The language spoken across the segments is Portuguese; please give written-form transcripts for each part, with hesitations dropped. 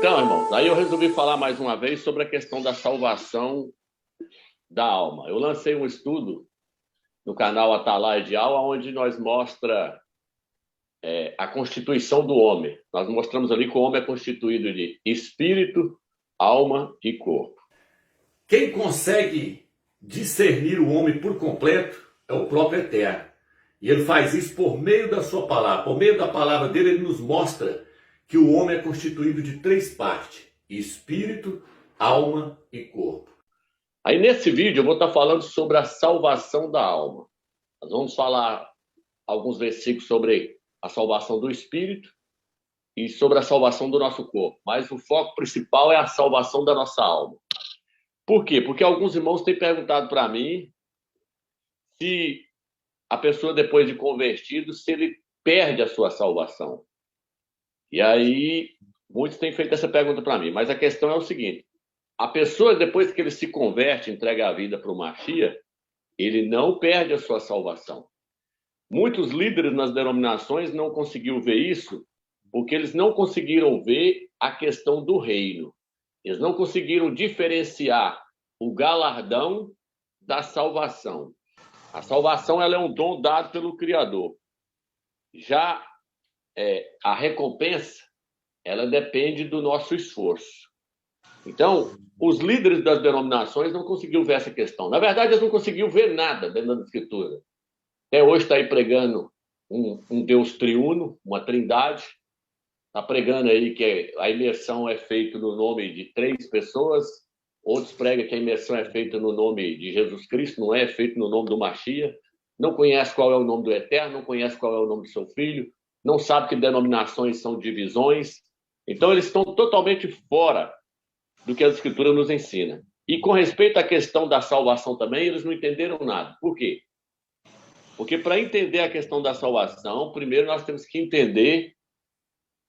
Então, irmãos, aí eu resolvi falar mais uma vez sobre a questão da salvação da alma. Eu lancei um estudo no canal Atalaia de Aula, onde nós mostra a constituição do homem. Nós mostramos ali que o homem é constituído de espírito, alma e corpo. Quem consegue discernir o homem por completo é o próprio Eterno. E ele faz isso por meio da sua palavra. Por meio da palavra dele, ele nos mostra que o homem é constituído de três partes: espírito, alma e corpo. Aí nesse vídeo eu vou estar falando sobre a salvação da alma. Nós vamos falar alguns versículos sobre a salvação do espírito e sobre a salvação do nosso corpo. Mas o foco principal é a salvação da nossa alma. Por quê? Porque alguns irmãos têm perguntado para mim se a pessoa, depois de convertido, se ele perde a sua salvação. E aí, muitos têm feito essa pergunta para mim. Mas a questão é o seguinte: a pessoa, depois que ele se converte, entrega a vida para o Mashiach, ele não perde a sua salvação. Muitos líderes nas denominações não conseguiram ver isso porque eles não conseguiram ver a questão do reino. Eles não conseguiram diferenciar o galardão da salvação. A salvação ela é um dom dado pelo Criador. Já a recompensa, ela depende do nosso esforço. Então, os líderes das denominações não conseguiram ver essa questão. Na verdade, eles não conseguiram ver nada dentro da Escritura. Até hoje está aí pregando um Deus triuno, uma trindade. Está pregando aí que a imersão é feita no nome de 3 pessoas. Outros pregam que a imersão é feita no nome de Jesus Cristo, não é feita no nome do Mashiach. Não conhece qual é o nome do Eterno, não conhece qual é o nome do seu Filho, não sabe que denominações são divisões. Então, eles estão totalmente fora do que a Escritura nos ensina. E com respeito à questão da salvação também, eles não entenderam nada. Por quê? Porque para entender a questão da salvação, primeiro nós temos que entender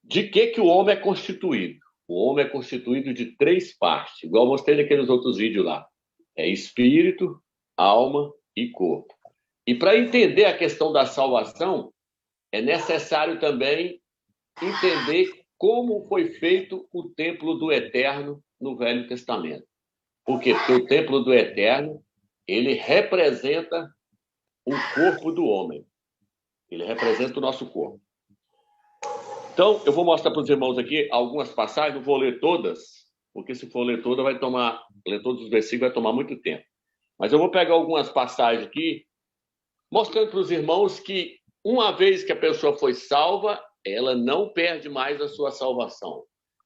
de que o homem é constituído. O homem é constituído de 3 partes, igual eu mostrei naqueles outros vídeos lá. É espírito, alma e corpo. E para entender a questão da salvação, é necessário também entender como foi feito o templo do Eterno no Velho Testamento. Por quê? Porque o templo do Eterno, ele representa o corpo do homem. Ele representa o nosso corpo. Então, eu vou mostrar para os irmãos aqui algumas passagens, não vou ler todas, porque se for ler todas, ler todos os versículos vai tomar muito tempo. Mas eu vou pegar algumas passagens aqui, mostrando para os irmãos que uma vez que a pessoa foi salva, ela não perde mais a sua salvação.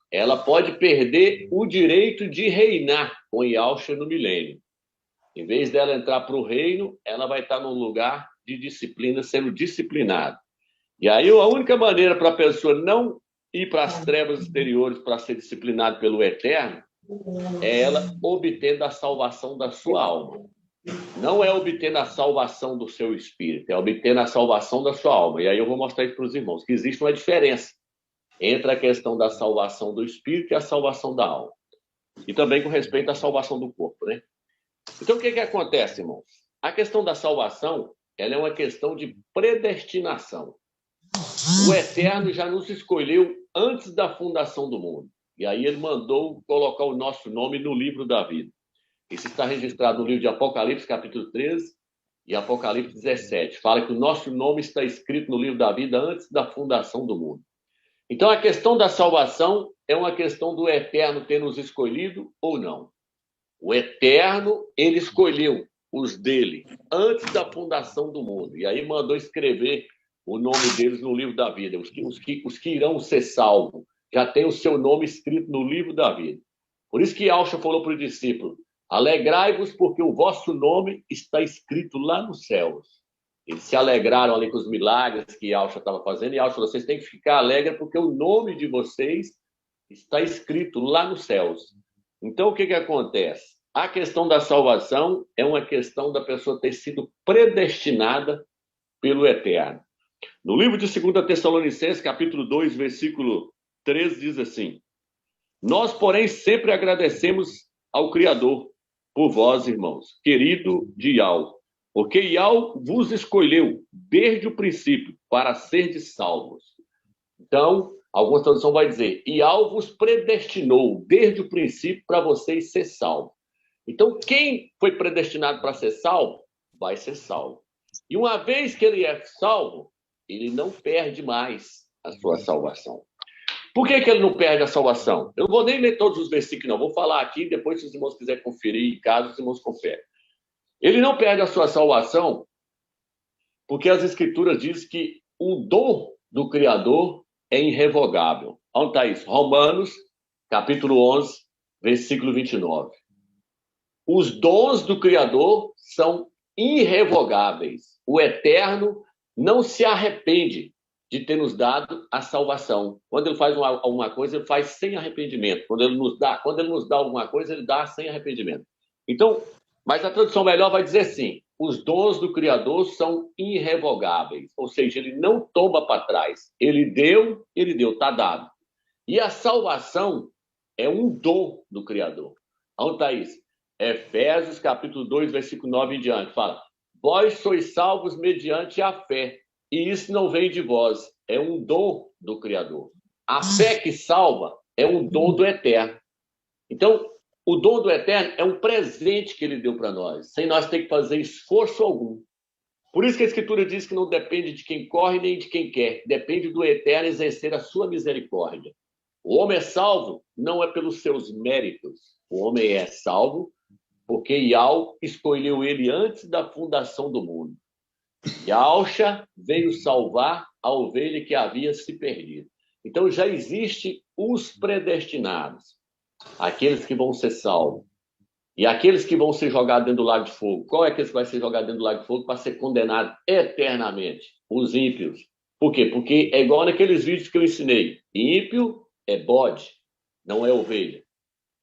Ela pode perder o direito de reinar com Yahushua no milênio. Em vez dela entrar para o reino, ela vai estar num lugar de disciplina, sendo disciplinada. E aí a única maneira para a pessoa não ir para as trevas exteriores para ser disciplinada pelo Eterno é ela obtendo a salvação da sua alma. Não é obtendo a salvação do seu espírito, é obtendo a salvação da sua alma. E aí eu vou mostrar isso para os irmãos, que existe uma diferença entre a questão da salvação do espírito e a salvação da alma. E também com respeito à salvação do corpo, né? Então, o que acontece, irmãos? A questão da salvação, ela é uma questão de predestinação. O Eterno já nos escolheu antes da fundação do mundo. E aí ele mandou colocar o nosso nome no livro da vida. Isso está registrado no livro de Apocalipse, capítulo 13 e Apocalipse 17. Fala que o nosso nome está escrito no livro da vida antes da fundação do mundo. Então, a questão da salvação é uma questão do Eterno ter nos escolhido ou não. O Eterno, ele escolheu os dele antes da fundação do mundo. E aí mandou escrever o nome deles no livro da vida. Os que irão ser salvos já tem o seu nome escrito no livro da vida. Por isso que Yahushua falou para o discípulo: alegrai-vos porque o vosso nome está escrito lá nos céus. Eles se alegraram ali com os milagres que Yahushua estava fazendo. E Yahushua falou: vocês têm que ficar alegres porque o nome de vocês está escrito lá nos céus. Então, o que acontece? A questão da salvação é uma questão da pessoa ter sido predestinada pelo Eterno. No livro de 2 Tessalonicenses, capítulo 2, versículo 13, diz assim: nós, porém, sempre agradecemos ao Criador por vós, irmãos, querido de Yahweh, porque Yahweh vos escolheu desde o princípio para serdes salvos. Então, Alguma tradução vai dizer, e vos predestinou desde o princípio para vocês ser salvos. Então, quem foi predestinado para ser salvo, vai ser salvo. E uma vez que ele é salvo, ele não perde mais a sua salvação. Por que ele não perde a salvação? Eu não vou nem ler todos os versículos, não. Vou falar aqui, depois, se os irmãos quiserem conferir em casa, os irmãos conferem. Ele não perde a sua salvação porque as Escrituras dizem que o dom do Criador é irrevogável. Onde está isso? Romanos, capítulo 11, versículo 29. Os dons do Criador são irrevogáveis. O Eterno não se arrepende de ter nos dado a salvação. Quando ele faz alguma coisa, ele faz sem arrependimento. Quando ele nos dá alguma coisa, ele dá sem arrependimento. Então, mas a tradução melhor vai dizer assim, os dons do Criador são irrevogáveis. Ou seja, ele não toma para trás. Ele deu, está dado. E a salvação é um dom do Criador. Onde está isso? Efésios, capítulo 2, versículo 9 em diante, fala, vós sois salvos mediante a fé, e isso não vem de vós, é um dom do Criador. A fé que salva é um dom do Eterno. Então, o dom do Eterno é um presente que ele deu para nós, sem nós ter que fazer esforço algum. Por isso que a Escritura diz que não depende de quem corre nem de quem quer, depende do Eterno exercer a sua misericórdia. O homem é salvo não é pelos seus méritos, o homem é salvo porque Yahweh escolheu ele antes da fundação do mundo. Yahshua veio salvar a ovelha que havia se perdido. Então já existe os predestinados, aqueles que vão ser salvos. E aqueles que vão ser jogados dentro do lago de fogo. Qual é aquele que vai ser jogado dentro do lago de fogo para ser condenado eternamente? Os ímpios. Por quê? Porque é igual naqueles vídeos que eu ensinei. Ímpio é bode, não é ovelha.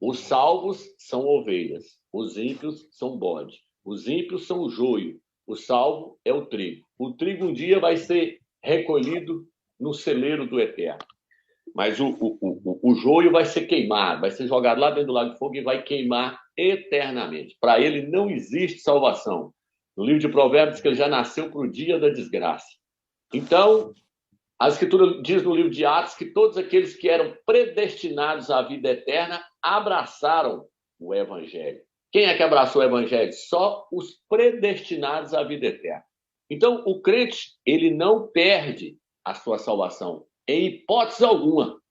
Os salvos são ovelhas, os ímpios são bode. Os ímpios são o joio, o salvo é o trigo. O trigo um dia vai ser recolhido no celeiro do Eterno. Mas o joio vai ser queimado, vai ser jogado lá dentro do lago de fogo e vai queimar eternamente. Para ele não existe salvação. No livro de Provérbios diz que ele já nasceu para o dia da desgraça. Então, a Escritura diz no livro de Atos que todos aqueles que eram predestinados à vida eterna abraçaram o Evangelho. Quem é que abraçou o Evangelho? Só os predestinados à vida eterna. Então, o crente, ele não perde a sua salvação, em hipótese alguma.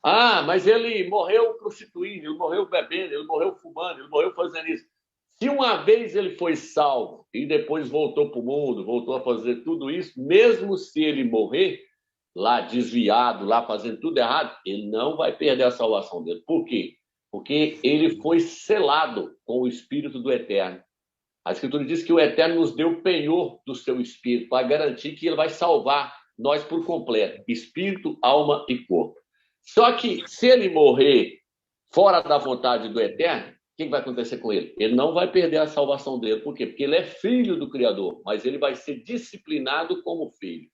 Ah, mas ele morreu prostituindo, ele morreu bebendo, ele morreu fumando, ele morreu fazendo isso. Se uma vez ele foi salvo e depois voltou para o mundo, voltou a fazer tudo isso, mesmo se ele morrer lá desviado, lá fazendo tudo errado, ele não vai perder a salvação dele. Por quê? Porque ele foi selado com o Espírito do Eterno. A Escritura diz que o Eterno nos deu o penhor do seu Espírito para garantir que ele vai salvar nós por completo, espírito, alma e corpo. Só que se ele morrer fora da vontade do Eterno, o que vai acontecer com ele? Ele não vai perder a salvação dele. Por quê? Porque ele é filho do Criador, mas ele vai ser disciplinado como filho.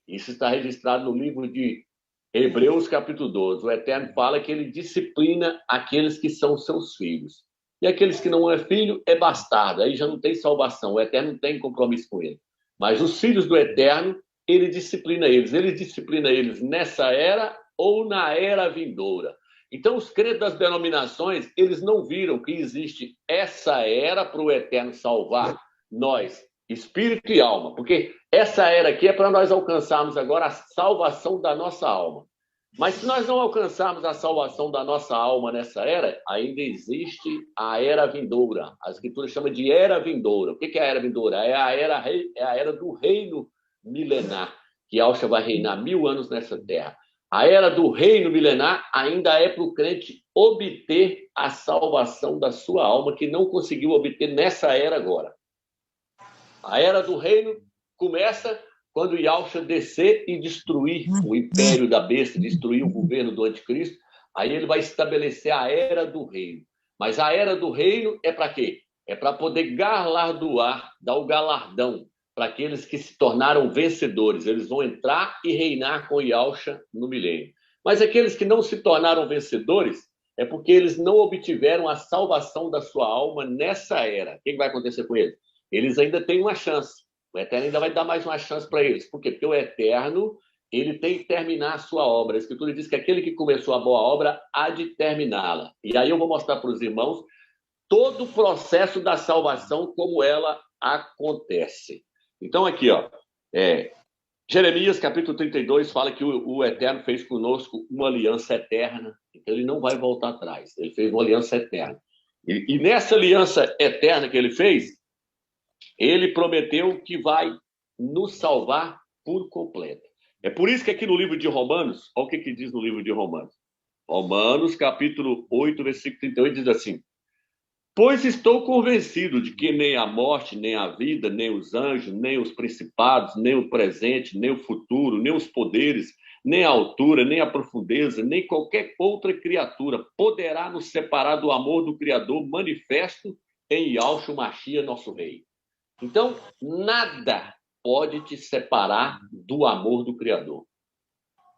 Isso está registrado no livro de Hebreus, capítulo 12. O Eterno fala que ele disciplina aqueles que são seus filhos. E aqueles que não é filho, é bastardo. Aí já não tem salvação. O Eterno não tem compromisso com ele. Mas os filhos do Eterno, ele disciplina eles. Ele disciplina eles nessa era ou na era vindoura. Então, os crentes das denominações, eles não viram que existe essa era para o Eterno salvar nós, espírito e alma. Porque essa era aqui é para nós alcançarmos agora a salvação da nossa alma. Mas se nós não alcançarmos a salvação da nossa alma nessa era, ainda existe a era vindoura. A Escritura chama de era vindoura. O que é a era vindoura? É a era do reino milenar, que Yahshua vai reinar 1000 anos nessa terra. A era do reino milenar ainda é para o crente obter a salvação da sua alma, que não conseguiu obter nessa era agora. A era do reino começa quando Yahshua descer e destruir o império da besta, destruir o governo do anticristo, aí ele vai estabelecer a era do reino. Mas a era do reino é para quê? É para poder galardoar, dar o galardão para aqueles que se tornaram vencedores. Eles vão entrar e reinar com Yahshua no milênio. Mas aqueles que não se tornaram vencedores é porque eles não obtiveram a salvação da sua alma nessa era. O que vai acontecer com eles? Eles ainda têm uma chance. O Eterno ainda vai dar mais uma chance para eles. Por quê? Porque o Eterno, ele tem que terminar a sua obra. A Escritura diz que aquele que começou a boa obra há de terminá-la. E aí eu vou mostrar para os irmãos todo o processo da salvação, como ela acontece. Então, aqui, ó, Jeremias, capítulo 32, fala que o Eterno fez conosco uma aliança eterna. Então, ele não vai voltar atrás. Ele fez uma aliança eterna. E nessa aliança eterna que ele fez, ele prometeu que vai nos salvar por completo. É por isso que aqui no livro de Romanos, olha o que diz no livro de Romanos. Romanos, capítulo 8, versículo 38, diz assim: pois estou convencido de que nem a morte, nem a vida, nem os anjos, nem os principados, nem o presente, nem o futuro, nem os poderes, nem a altura, nem a profundeza, nem qualquer outra criatura poderá nos separar do amor do Criador manifesto em Yahshua Mashiach, nosso Rei. Então, nada pode te separar do amor do Criador.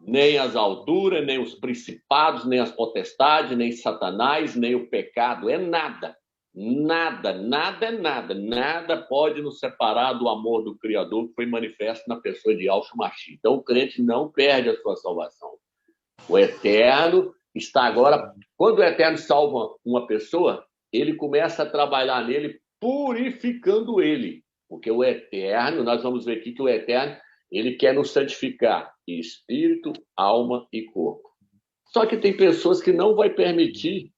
Nem as alturas, nem os principados, nem as potestades, nem Satanás, nem o pecado. É nada. Nada, nada, nada. Nada pode nos separar do amor do Criador que foi manifesto na pessoa de Yahshua Mashiach. Então, o crente não perde a sua salvação. O Eterno está agora... Quando o Eterno salva uma pessoa, ele começa a trabalhar nele, purificando ele. Porque o Eterno, nós vamos ver aqui que o Eterno, ele quer nos santificar em espírito, alma e corpo. Só que tem pessoas que não vai permitir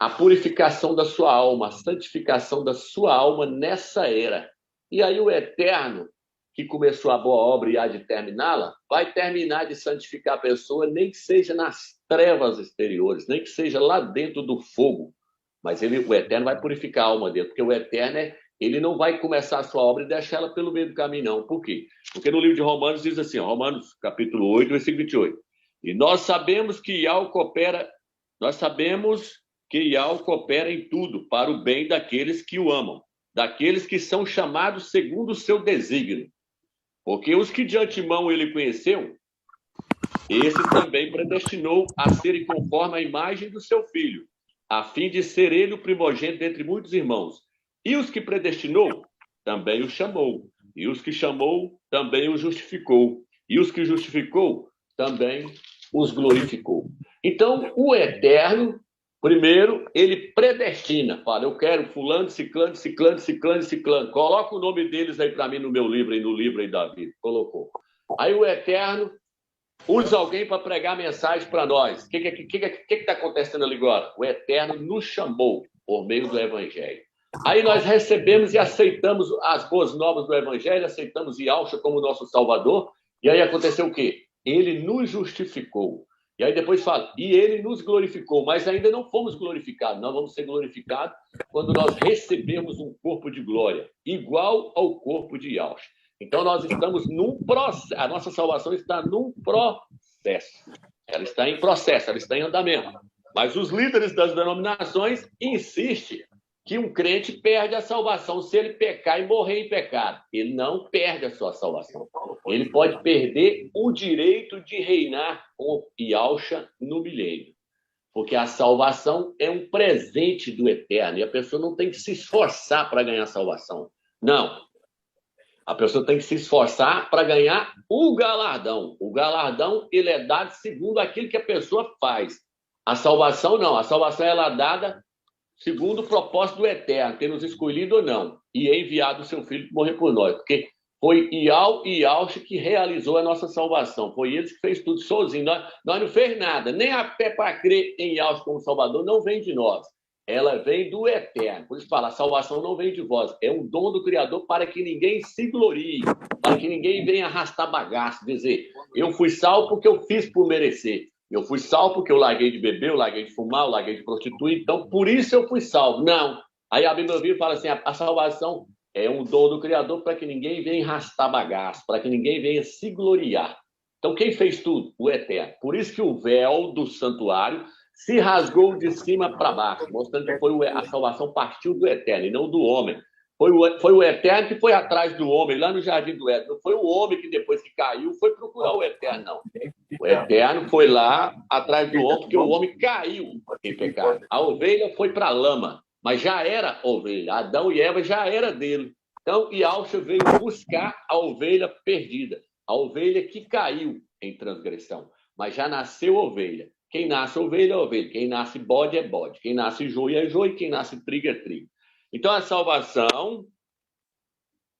a purificação da sua alma, a santificação da sua alma nessa era. E aí o Eterno, que começou a boa obra e há de terminá-la, vai terminar de santificar a pessoa, nem que seja nas trevas exteriores, nem que seja lá dentro do fogo. Mas o Eterno vai purificar a alma dele, porque o Eterno ele não vai começar a sua obra e deixar ela pelo meio do caminho, não. Por quê? Porque no livro de Romanos diz assim, Romanos capítulo 8, versículo 28. E nós sabemos que Yahweh coopera em tudo para o bem daqueles que o amam, daqueles que são chamados segundo o seu desígnio. Porque os que de antemão ele conheceu, esse também predestinou a serem conforme a imagem do seu filho, a fim de ser ele o primogênito entre muitos irmãos. E os que predestinou, também o chamou. E os que chamou, também o justificou. E os que justificou, também os glorificou. Então, o Eterno, primeiro, ele predestina. Fala, eu quero fulano, ciclano, ciclano, ciclano, ciclano. Coloca o nome deles aí para mim no meu livro, aí no livro aí da vida. Colocou. Aí o Eterno usa alguém para pregar mensagem para nós. O que está acontecendo ali agora? O Eterno nos chamou por meio do Evangelho. Aí nós recebemos e aceitamos as boas novas do Evangelho, aceitamos Yahshua como nosso Salvador, e aí aconteceu o quê? Ele nos justificou. E aí depois fala, e ele nos glorificou, mas ainda não fomos glorificados. Nós vamos ser glorificados quando nós recebemos um corpo de glória, igual ao corpo de Yahshua. Então nós estamos num processo, a nossa salvação está num processo. Ela está em processo, ela está em andamento. Mas os líderes das denominações insistem que um crente perde a salvação se ele pecar e morrer em pecado. Ele não perde a sua salvação. Ele pode perder o direito de reinar com Yahshua no milênio. Porque a salvação é um presente do Eterno. E a pessoa não tem que se esforçar para ganhar a salvação. Não. A pessoa tem que se esforçar para ganhar o galardão. O galardão, ele é dado segundo aquilo que a pessoa faz. A salvação, não. A salvação, ela é dada segundo o propósito do Eterno, ter nos escolhido ou não, e enviado o seu Filho para morrer por nós, porque foi Yahweh e Yahshua que realizou a nossa salvação, foi eles que fez tudo sozinho, nós não fez nada, nem a fé para crer em Yahshua como Salvador não vem de nós, ela vem do Eterno, por isso fala, a salvação não vem de vós, é um dom do Criador para que ninguém se glorie, para que ninguém venha arrastar bagaço, dizer, eu fui salvo porque eu fiz por merecer. Eu fui salvo porque eu larguei de beber, eu larguei de fumar, eu larguei de prostituir, então por isso eu fui salvo. Não. Aí a Bíblia vira e fala assim, a salvação é um dom do Criador para que ninguém venha arrastar bagaço, para que ninguém venha se gloriar. Então quem fez tudo? O Eterno. Por isso que o véu do santuário se rasgou de cima para baixo, mostrando que a salvação partiu do Eterno e não do homem. Foi o Eterno que foi atrás do homem, lá no Jardim do Éden. Não foi o homem que depois que caiu foi procurar o Eterno, não. O Eterno foi lá atrás do homem, porque o homem caiu em pecado. A ovelha foi para a lama, mas já era ovelha. Adão e Eva já era dele. Então, Yahshua veio buscar a ovelha perdida, a ovelha que caiu. em transgressão, mas já nasceu ovelha. Quem nasce ovelha é ovelha, quem nasce bode é bode, quem nasce joio é joio, quem nasce trigo é trigo. Então a salvação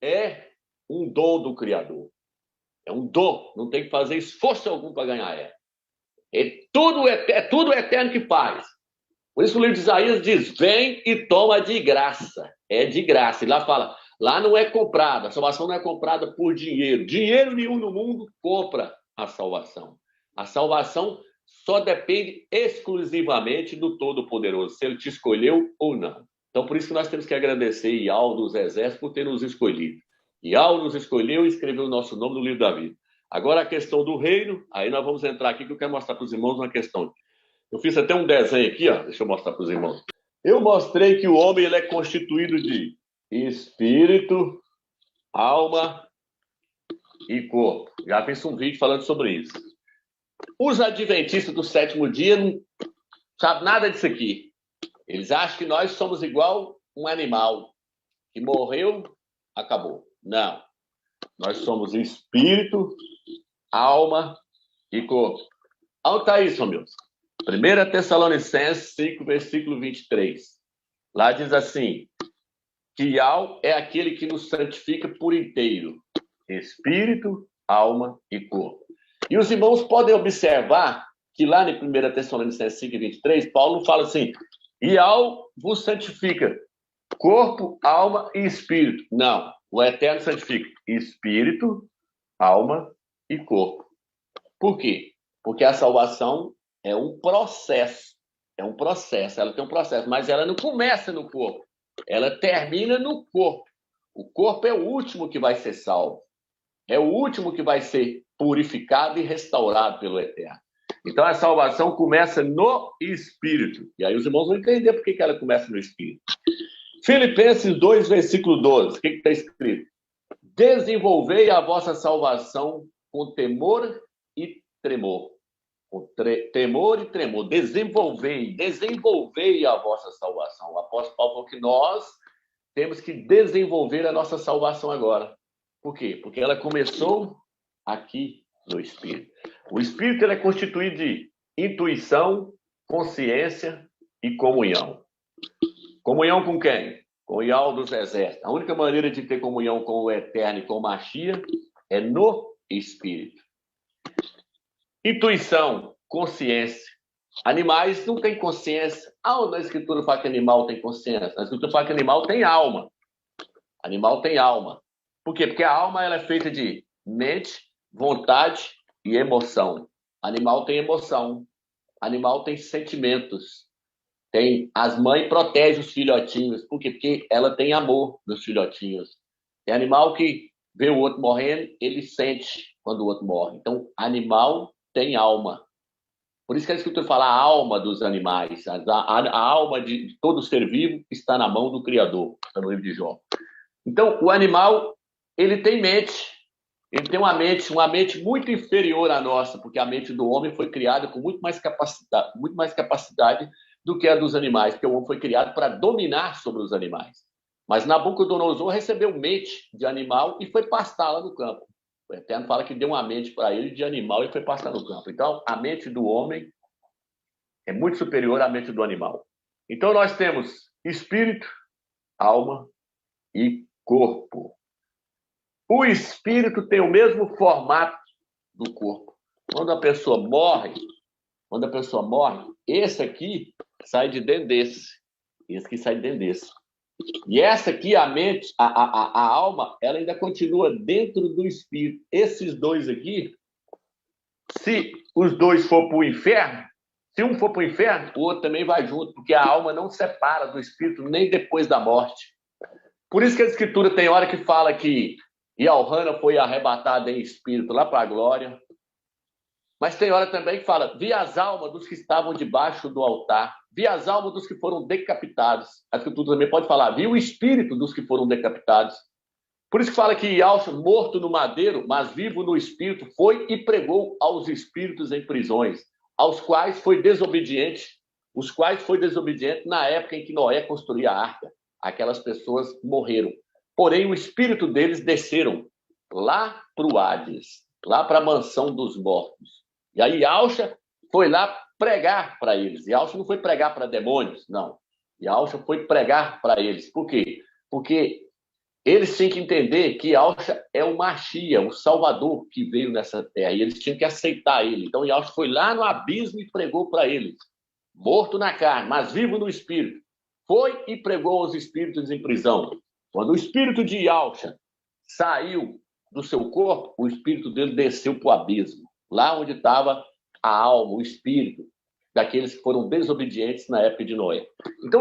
é um dom do Criador. É um dom, não tem que fazer esforço algum para ganhar ela. É tudo eterno que faz. Por isso o livro de Isaías diz, vem e toma de graça. É de graça. E lá fala, lá não é comprada, a salvação não é comprada por dinheiro. Dinheiro nenhum no mundo compra a salvação. A salvação só depende exclusivamente do Todo-Poderoso, se ele te escolheu ou não. Então, por isso que nós temos que agradecer Ial dos Exércitos por ter nos escolhido. Ial nos escolheu e escreveu o nosso nome no livro da vida. Agora a questão do reino, aí nós vamos entrar aqui que eu quero mostrar para os irmãos uma questão. Eu fiz até um desenho aqui, ó. Deixa eu mostrar para os irmãos. Eu mostrei que o homem ele é constituído de espírito, alma e corpo. Já fiz um vídeo falando sobre isso. Os adventistas do sétimo dia não sabem nada disso aqui. Eles acham que nós somos igual um animal que morreu, acabou. Não. Nós somos espírito, alma e corpo. Onde está isso, meus? 1 Tessalonicenses 5, versículo 23. Lá diz assim, que Ial é aquele que nos santifica por inteiro. Espírito, alma e corpo. E os irmãos podem observar que lá em 1 Tessalonicenses 5, 23, Paulo fala assim, Ial vos santifica corpo, alma e espírito. Não, o Eterno santifica espírito, alma e corpo. Por quê? Porque a salvação é um processo. É um processo, ela tem um processo, mas ela não começa no corpo. Ela termina no corpo. O corpo é o último que vai ser salvo. É o último que vai ser purificado e restaurado pelo Eterno. Então a salvação começa no Espírito. E aí os irmãos vão entender por que ela começa no Espírito. Filipenses 2, versículo 12. O que está escrito? Desenvolvei a vossa salvação com temor e tremor. Com temor e tremor. Desenvolvei a vossa salvação. O apóstolo Paulo falou que nós temos que desenvolver a nossa salvação agora. Por quê? Porque ela começou aqui no Espírito. O Espírito ele é constituído de intuição, consciência e comunhão. Comunhão com quem? Com o Ial dos Exércitos. A única maneira de ter comunhão com o Eterno e com o Mashiach é no Espírito. Intuição, consciência. Animais não têm consciência. Aonde na Escritura fala que animal tem consciência? Na Escritura fala que animal tem alma. Animal tem alma. Por quê? Porque a alma ela é feita de mente, vontade e emoção. Animal tem emoção. Animal tem sentimentos. As mães protegem os filhotinhos. Por quê? Porque ela tem amor dos filhotinhos. Tem animal que vê o outro morrendo, ele sente quando o outro morre. Então, animal tem alma. Por isso que a Escritura fala a alma dos animais. A alma de todo ser vivo está na mão do Criador. Está no livro de Jó. Então, o animal, ele tem mente. Ele tem uma mente muito inferior à nossa, porque a mente do homem foi criada com muito mais capacidade do que a dos animais, porque o homem foi criado para dominar sobre os animais. Mas Nabucodonosor recebeu mente de animal e foi pastar lá no campo. O Eterno fala que deu uma mente para ele de animal e foi pastar no campo. Então, a mente do homem é muito superior à mente do animal. Então, nós temos espírito, alma e corpo. O espírito tem o mesmo formato do corpo. Quando a pessoa morre, esse aqui sai de dentro desse. Esse aqui sai de dentro desse. E essa aqui, a mente, a alma, ela ainda continua dentro do espírito. Esses dois aqui, se os dois for para o inferno, se um for para o inferno, o outro também vai junto, porque a alma não separa do espírito nem depois da morte. Por isso que a Escritura tem hora que fala que Yalhana foi arrebatada em espírito lá para a glória. Mas tem hora também que fala, vi as almas dos que estavam debaixo do altar, vi as almas dos que foram decapitados. A Escritura também pode falar, vi o espírito dos que foram decapitados. Por isso que fala que Yalcha, morto no madeiro, mas vivo no espírito, foi e pregou aos espíritos em prisões, aos quais foi desobediente, os quais foi desobediente na época em que Noé construía a arca. Aquelas pessoas morreram. Porém, o espírito deles desceram lá para o Hades. lá para a mansão dos mortos. E aí Yahshua foi lá pregar para eles. Yahshua não foi pregar para demônios, não. Yahshua foi pregar para eles. Por quê? Porque eles tinham que entender que Yahshua é o Machia, o Salvador que veio nessa terra. E eles tinham que aceitar ele. Então Yahshua foi lá no abismo e pregou para eles. Morto na carne, mas vivo no espírito. Foi e pregou aos espíritos em prisão. Quando o espírito de Yahshua saiu do seu corpo, o espírito dele desceu para o abismo. Lá onde estava a alma, o espírito daqueles que foram desobedientes na época de Noé. Então,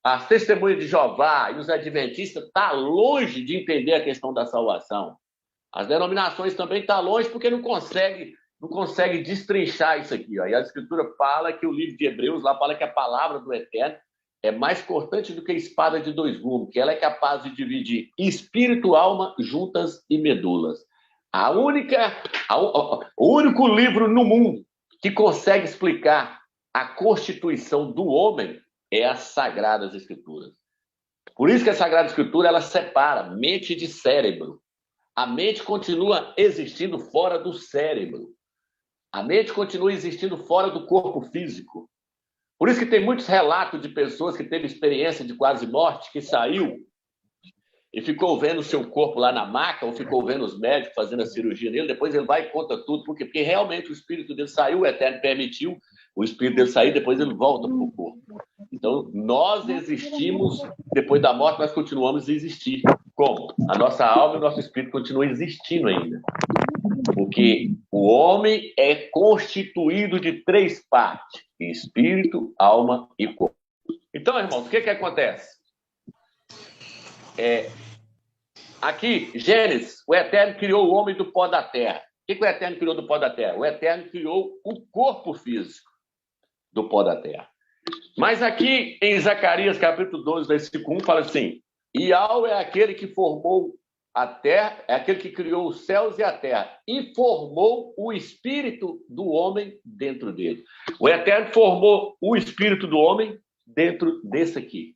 as testemunhas de Jeová e os adventistas estão longe de entender a questão da salvação. As denominações também estão longe porque não consegue destrinchar isso aqui. Ó. E a Escritura fala que o livro de Hebreus lá fala que a palavra do Eterno é mais cortante do que a espada de dois gumes, que ela é capaz de dividir espírito, alma, juntas e medulas. O único livro no mundo que consegue explicar a constituição do homem é as Sagradas Escrituras. Por isso que a Sagrada Escritura ela separa mente de cérebro. A mente continua existindo fora do cérebro. A mente continua existindo fora do corpo físico. Por isso que tem muitos relatos de pessoas que teve experiência de quase morte, que saiu e ficou vendo o seu corpo lá na maca, ou ficou vendo os médicos fazendo a cirurgia nele, depois ele vai e conta tudo. Por quê? Porque realmente o espírito dele saiu, o Eterno permitiu o espírito dele sair, depois ele volta para o corpo. Então, nós existimos, depois da morte nós continuamos a existir. Como? A nossa alma e o nosso espírito continuam existindo ainda. Porque o homem é constituído de 3 partes: espírito, alma e corpo. Então, irmãos, o que acontece? Aqui, Gênesis, o Eterno criou o homem do pó da terra. O que o Eterno criou do pó da terra? O Eterno criou o corpo físico do pó da terra. Mas aqui, em Zacarias, capítulo 12, versículo 1, fala assim: Iau é aquele que formou a terra, é aquele que criou os céus e a terra, e formou o espírito do homem dentro dele. O Eterno formou o espírito do homem dentro desse aqui.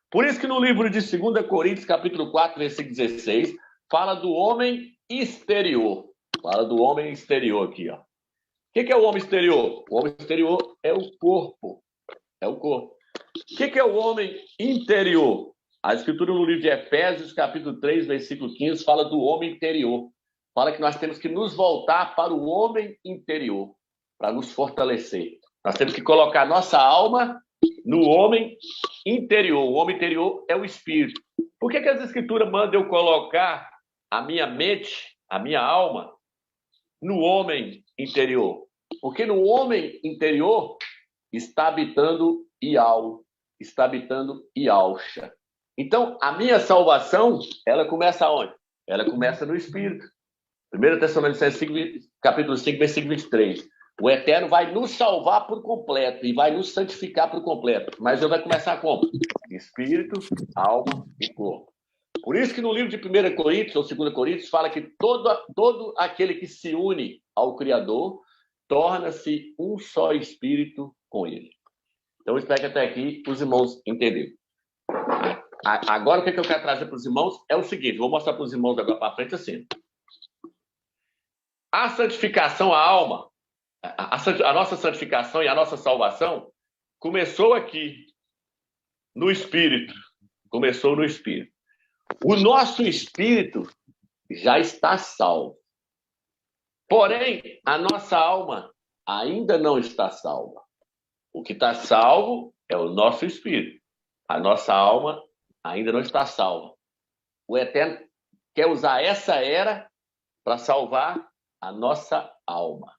Por isso que no livro de 2 Coríntios, capítulo 4, versículo 16, fala do homem exterior. Fala do homem exterior aqui, ó. O que é o homem exterior? O homem exterior é o corpo. É o corpo. O que é o homem interior? A Escritura no livro de Efésios, capítulo 3, versículo 15, fala do homem interior. Fala que nós temos que nos voltar para o homem interior, para nos fortalecer. Nós temos que colocar nossa alma no homem interior. O homem interior é o espírito. Por que as Escrituras mandam eu colocar a minha mente, a minha alma, no homem interior? Porque no homem interior está habitando Iau, está habitando Yahshua. Então, a minha salvação, ela começa onde? Ela começa no Espírito. 1 Tessalonicenses, capítulo 5, versículo 23. O Eterno vai nos salvar por completo e vai nos santificar por completo. Mas ele vai começar como? Espírito, alma e corpo. Por isso que no livro de 1 Coríntios, ou 2 Coríntios, fala que todo aquele que se une ao Criador torna-se um só Espírito com ele. Então, eu espero que até aqui os irmãos entenderam. Agora, o que eu quero trazer para os irmãos é o seguinte, vou mostrar para os irmãos agora para frente assim. A santificação, a alma, a nossa santificação e a nossa salvação começou aqui, no Espírito. Começou no Espírito. O nosso Espírito já está salvo. Porém, a nossa alma ainda não está salva. O que está salvo é o nosso Espírito. A nossa alma ainda não está salva. O Eterno quer usar essa era para salvar a nossa alma.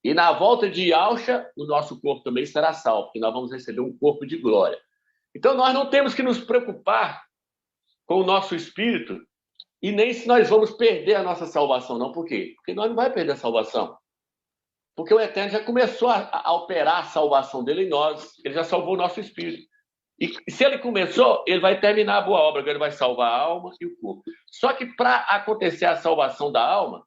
E na volta de Yahshua, o nosso corpo também será salvo, porque nós vamos receber um corpo de glória. Então, nós não temos que nos preocupar com o nosso espírito e nem se nós vamos perder a nossa salvação, não. Por quê? Porque nós não vamos perder a salvação. Porque o Eterno já começou a operar a salvação dele em nós. Ele já salvou o nosso espírito. E se ele começou, ele vai terminar a boa obra. Ele vai salvar a alma e o corpo. Só que para acontecer a salvação da alma,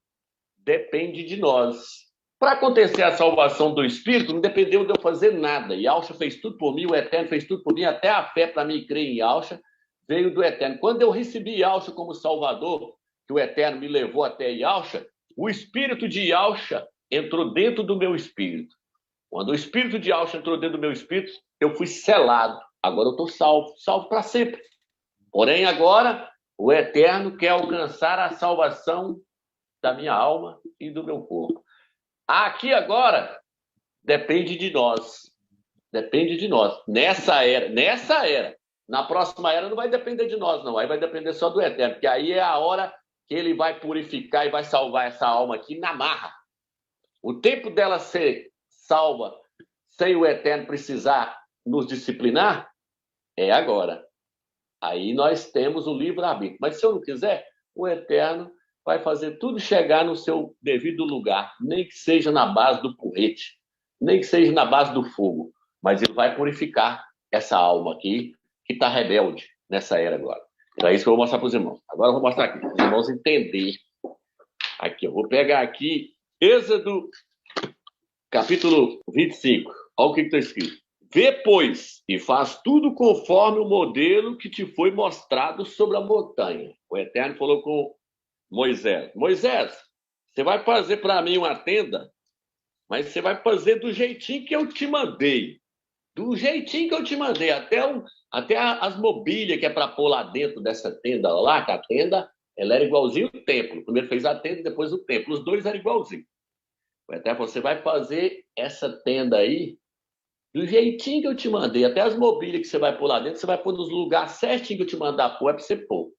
depende de nós. Para acontecer a salvação do espírito, não dependeu de eu fazer nada. Yahshua fez tudo por mim, o Eterno fez tudo por mim, até a fé para mim crer em Yahshua veio do Eterno. Quando eu recebi Yahshua como Salvador, que o Eterno me levou até Yahshua, o espírito de Yahshua entrou dentro do meu espírito. Quando o espírito de Yahshua entrou dentro do meu espírito, eu fui selado. Agora eu estou salvo, salvo para sempre. Porém, agora, o Eterno quer alcançar a salvação da minha alma e do meu corpo. Aqui agora, depende de nós. Depende de nós. Nessa era. Na próxima era não vai depender de nós, não. Aí vai depender só do Eterno, porque aí é a hora que ele vai purificar e vai salvar essa alma aqui na marra. O tempo dela ser salva sem o Eterno precisar nos disciplinar é agora. Aí nós temos o livre-arbítrio. Mas se eu não quiser, o Eterno vai fazer tudo chegar no seu devido lugar, nem que seja na base do porrete, nem que seja na base do fogo. Mas ele vai purificar essa alma aqui, que está rebelde nessa era agora. Então é isso que eu vou mostrar para os irmãos. Agora eu vou mostrar aqui, para os irmãos entenderem. Aqui, eu vou pegar aqui, Êxodo, capítulo 25. Olha o que está escrito. Vê, pois, e faz tudo conforme o modelo que te foi mostrado sobre a montanha. O Eterno falou com Moisés. Moisés, você vai fazer para mim uma tenda, mas você vai fazer do jeitinho que eu te mandei. Do jeitinho que eu te mandei. Até as mobílias que é para pôr lá dentro dessa tenda lá, que a tenda, ela era igualzinho o templo. Primeiro fez a tenda, depois o templo. Os dois eram igualzinhos. O Eterno falou, você vai fazer essa tenda aí do jeitinho que eu te mandei. Até as mobílias que você vai pôr lá dentro, você vai pôr nos lugares certinho que eu te mandar pôr, é para você pôr.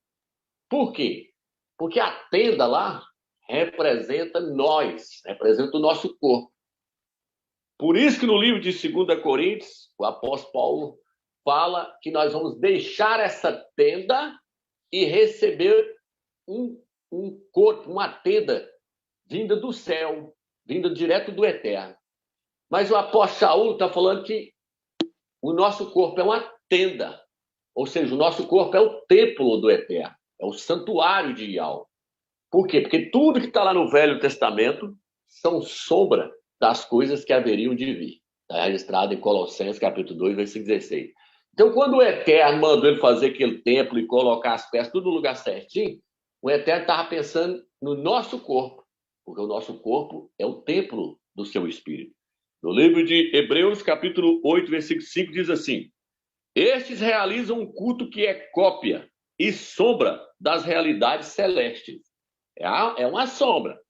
Por quê? Porque a tenda lá representa nós, representa o nosso corpo. Por isso que no livro de 2 Coríntios, o apóstolo Paulo fala que nós vamos deixar essa tenda e receber um corpo, uma tenda vinda do céu, vinda direto do Eterno. Mas o apóstolo Saul está falando que o nosso corpo é uma tenda, ou seja, o nosso corpo é o templo do Eterno, é o santuário de Yahweh. Por quê? Porque tudo que está lá no Velho Testamento são sombra das coisas que haveriam de vir. Está registrado em Colossenses, capítulo 2, versículo 16. Então, quando o Eterno mandou ele fazer aquele templo e colocar as peças tudo no lugar certinho, o Eterno estava pensando no nosso corpo, porque o nosso corpo é o templo do seu Espírito. No livro de Hebreus, capítulo 8, versículo 5, diz assim, estes realizam um culto que é cópia e sombra das realidades celestes. É uma sombra.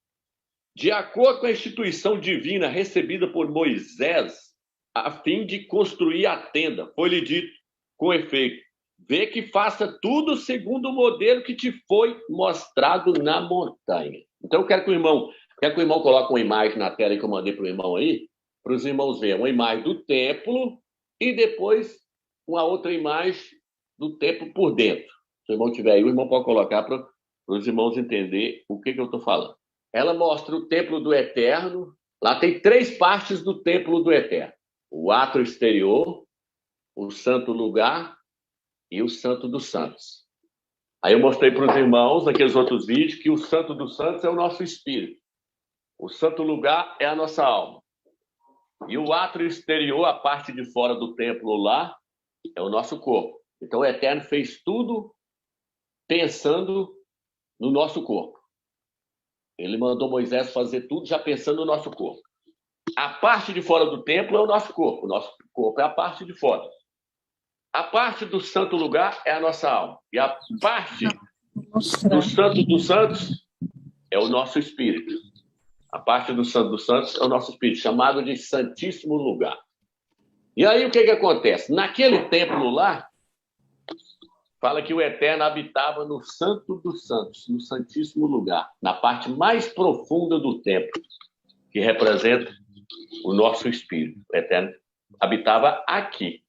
De acordo com a instituição divina recebida por Moisés, a fim de construir a tenda, foi-lhe dito, com efeito, vê que faça tudo segundo o modelo que te foi mostrado na montanha. Então, eu quero que o irmão coloque uma imagem na tela que eu mandei para o irmão aí, para os irmãos verem uma imagem do templo e depois uma outra imagem do templo por dentro. Se o irmão tiver aí, o irmão pode colocar para os irmãos entenderem o que eu estou falando. Ela mostra o templo do Eterno. Lá tem 3 partes do templo do Eterno. O átrio exterior, o santo lugar e o santo dos santos. Aí eu mostrei para os irmãos, naqueles outros vídeos, que o santo dos santos é o nosso espírito. O santo lugar é a nossa alma. E o átrio exterior, a parte de fora do templo lá, é o nosso corpo. Então o Eterno fez tudo pensando no nosso corpo. Ele mandou Moisés fazer tudo já pensando no nosso corpo. A parte de fora do templo é o nosso corpo. O nosso corpo é a parte de fora. A parte do santo lugar é a nossa alma. E a parte do santo dos santos é o nosso espírito. A parte do santo dos santos é o nosso espírito, chamado de santíssimo lugar. E aí o que acontece? Naquele templo lá, fala que o Eterno habitava no santo dos santos, no santíssimo lugar, na parte mais profunda do templo, que representa o nosso espírito. O Eterno habitava aqui.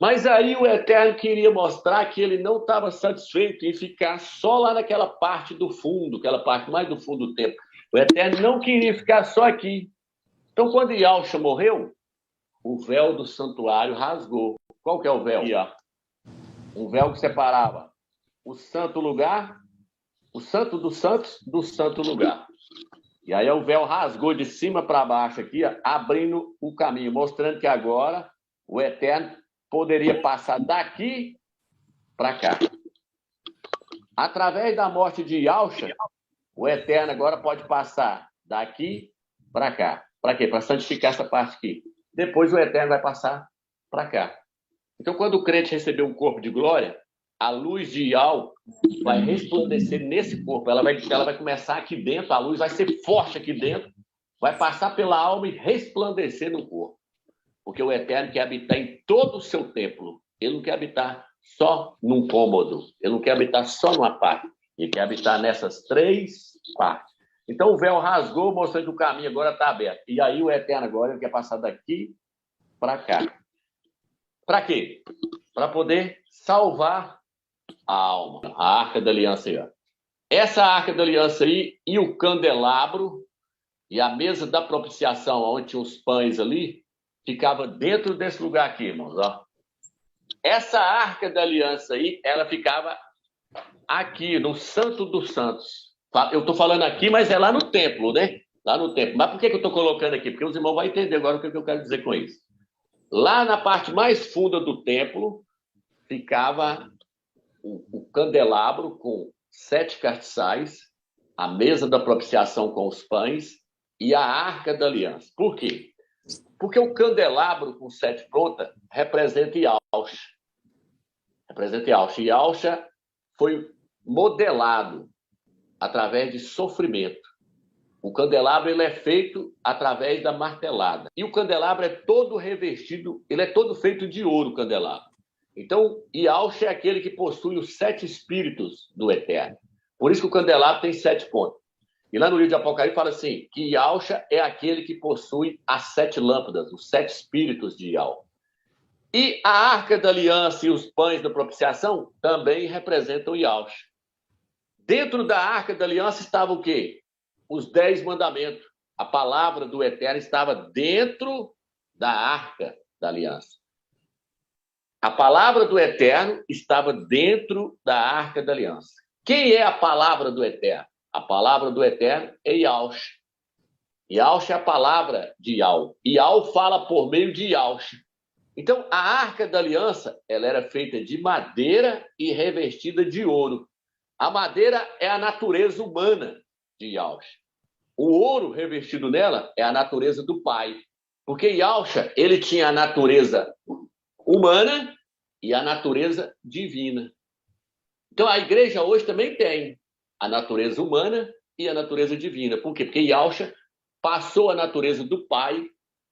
Mas aí o Eterno queria mostrar que ele não estava satisfeito em ficar só lá naquela parte do fundo, aquela parte mais do fundo do templo. O Eterno não queria ficar só aqui. Então, quando Yahshua morreu, o véu do santuário rasgou. Qual que é o véu? Aqui, ó. Um véu que separava o santo lugar, o santo dos santos, do santo lugar. E aí o véu rasgou de cima para baixo aqui, ó, abrindo o caminho, mostrando que agora o Eterno poderia passar daqui para cá. Através da morte de Yahshua, O Eterno agora pode passar daqui para cá. Para quê? Para santificar essa parte aqui. Depois o Eterno vai passar para cá. Então, quando o crente receber um corpo de glória, a luz de Yau vai resplandecer nesse corpo. Ela vai começar aqui dentro, a luz vai ser forte aqui dentro, vai passar pela alma e resplandecer no corpo. Porque o Eterno quer habitar em todo o seu templo. Ele não quer habitar só num cômodo. Ele não quer habitar só numa parte. Ele quer habitar nessas 3 partes. Então o véu rasgou, mostrando que o caminho agora está aberto. E aí o Eterno agora ele quer passar daqui para cá. Para quê? Para poder salvar a alma. A Arca da Aliança aí, ó. Essa Arca da Aliança aí e o candelabro e a mesa da propiciação, onde tinha os pães ali, ficava dentro desse lugar aqui, irmãos, ó. Essa Arca da Aliança aí, ela ficava aqui, no Santo dos Santos. Eu estou falando aqui, mas é lá no templo, né? Lá no templo. Mas por que eu estou colocando aqui? Porque os irmãos vão entender agora o que eu quero dizer com isso. Lá na parte mais funda do templo, ficava o candelabro com 7 castiçais, a mesa da propiciação com os pães e a Arca da Aliança. Por quê? Porque o candelabro com 7 pontas representa Yahshua. Representa Yahshua. E Yahshua foi modelado através de sofrimento. O candelabro ele é feito através da martelada. E o candelabro é todo revestido, ele é todo feito de ouro, o candelabro. Então, Yahshua é aquele que possui os 7 espíritos do Eterno. Por isso que o candelabro tem 7 pontas. E lá no livro de Apocalipse fala assim, que Yahshua é aquele que possui as 7 lâmpadas, os 7 espíritos de Yahweh. E a Arca da Aliança e os pães da propiciação também representam Yahshua. Dentro da Arca da Aliança estava o quê? Os 10 mandamentos. A palavra do Eterno estava dentro da Arca da Aliança. A palavra do Eterno estava dentro da Arca da Aliança. Quem é a palavra do Eterno? A palavra do Eterno é Yahshua. Yahshua é a palavra de Yahweh. Yahweh fala por meio de Yahshua. Então, a Arca da Aliança, ela era feita de madeira e revestida de ouro. A madeira é a natureza humana de Yahshua. O ouro revestido nela é a natureza do Pai. Porque Yahshua, ele tinha a natureza humana e a natureza divina. Então, a igreja hoje também tem a natureza humana e a natureza divina. Por quê? Porque Yahshua passou a natureza do Pai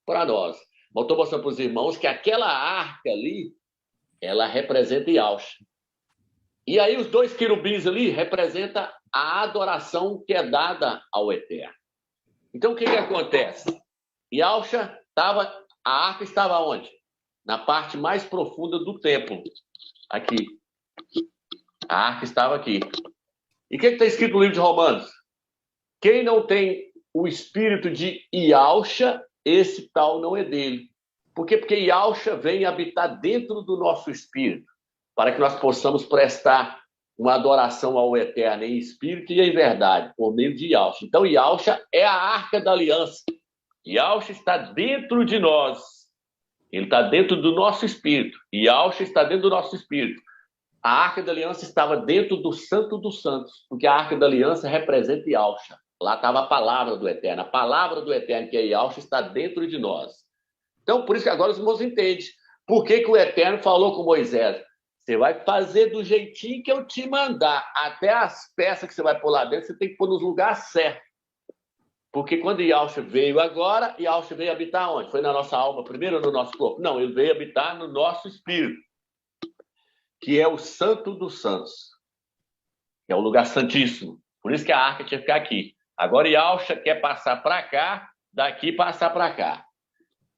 para nós. Eu estou mostrando para os irmãos que aquela arca ali, ela representa Yahshua. E aí os 2 querubins ali representam a adoração que é dada ao Eterno. Então o que acontece? Yahshua estava, a arca estava onde? Na parte mais profunda do templo. Aqui. A arca estava aqui. E o que está escrito no livro de Romanos? Quem não tem o espírito de Yahshua, esse tal não é dele. Por quê? Porque Yahshua vem habitar dentro do nosso espírito, para que nós possamos prestar uma adoração ao Eterno em espírito e em verdade, por meio de Yahshua. Então, Yahshua é a Arca da Aliança. Yahshua está dentro de nós. Ele está dentro do nosso espírito. Yahshua está dentro do nosso espírito. A Arca da Aliança estava dentro do Santo dos Santos, porque a Arca da Aliança representa Yahshua. Lá estava a palavra do Eterno. A palavra do Eterno, que é Yahshua, está dentro de nós. Então, por isso que agora os irmãos entendem. Por que o Eterno falou com Moisés? Você vai fazer do jeitinho que eu te mandar. Até as peças que você vai pôr lá dentro, você tem que pôr nos lugares certos. Porque quando Yahshua veio agora, Yahshua veio habitar onde? Foi na nossa alma primeiro ou no nosso corpo? Não, ele veio habitar no nosso espírito, que é o Santo dos Santos, que é o lugar santíssimo. Por isso que a arca tinha que ficar aqui. Agora Yahshua quer passar para cá, daqui passar para cá.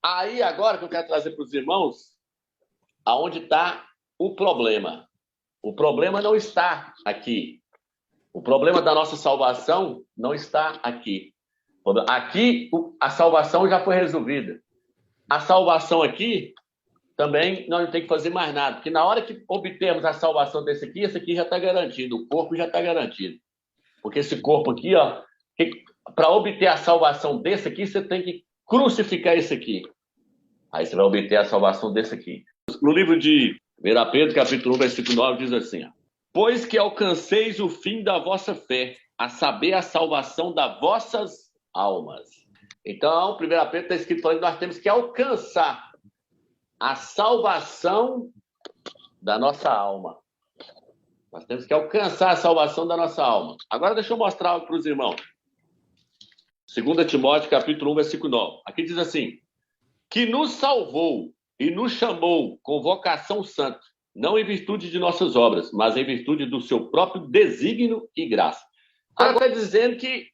Aí agora que eu quero trazer para os irmãos, aonde está o problema. O problema não está aqui. O problema da nossa salvação não está aqui. Aqui a salvação já foi resolvida. A salvação aqui também nós não temos que fazer mais nada, porque na hora que obtermos a salvação desse aqui, esse aqui já está garantido, o corpo já está garantido. Porque esse corpo aqui, ó, para obter a salvação desse aqui, você tem que crucificar esse aqui. Aí você vai obter a salvação desse aqui. No livro de 1 Pedro, capítulo 1, versículo 9, diz assim, ó, pois que alcanceis o fim da vossa fé, a saber, a salvação das vossas almas. Então, 1 Pedro está escrito falando que nós temos que alcançar a salvação da nossa alma. Nós temos que alcançar a salvação da nossa alma. Agora deixa eu mostrar algo para os irmãos. 2 Timóteo, capítulo 1, versículo 9. Aqui diz assim: que nos salvou e nos chamou com vocação santa, não em virtude de nossas obras, mas em virtude do seu próprio desígnio e graça. Agora está dizendo que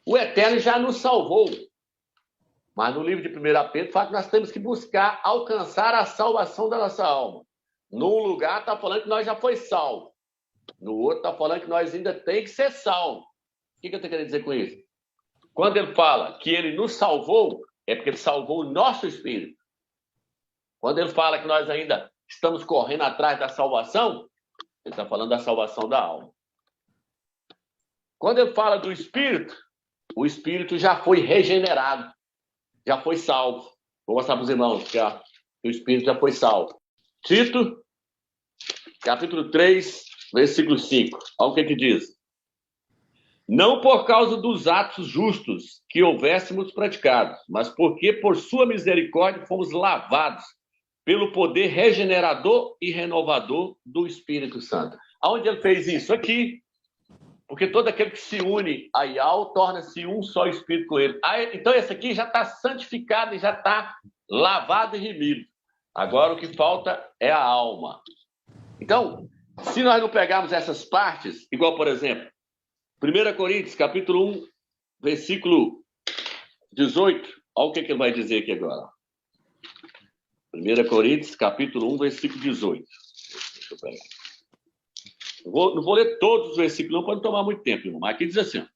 o Eterno já nos salvou. Mas no livro de 1 Pedro fala que nós temos que buscar alcançar a salvação da nossa alma. Num lugar está falando que nós já foi salvo. No outro está falando que nós ainda tem que ser salvo. O que eu estou querendo dizer com isso? Quando ele fala que ele nos salvou, é porque ele salvou o nosso espírito. Quando ele fala que nós ainda estamos correndo atrás da salvação, ele está falando da salvação da alma. Quando ele fala do espírito, o espírito já foi regenerado, já foi salvo. Vou mostrar para os irmãos que o espírito já foi salvo. Tito, capítulo 3, versículo 5. Olha o que diz. Não por causa dos atos justos que houvéssemos praticado, mas porque por sua misericórdia fomos lavados pelo poder regenerador e renovador do Espírito Santo. Aonde ele fez isso? Aqui. Porque todo aquele que se une a Yahweh torna-se um só Espírito com ele. Então esse aqui já está santificado e já está lavado e remido. Agora o que falta é a alma. Então, se nós não pegarmos essas partes, igual por exemplo, 1 Coríntios, capítulo 1, versículo 18. Olha o que ele vai dizer aqui agora. 1 Coríntios, capítulo 1, versículo 18. Deixa eu pegar. Não vou ler todos os versículos, não pode tomar muito tempo, irmão. Mas aqui diz assim,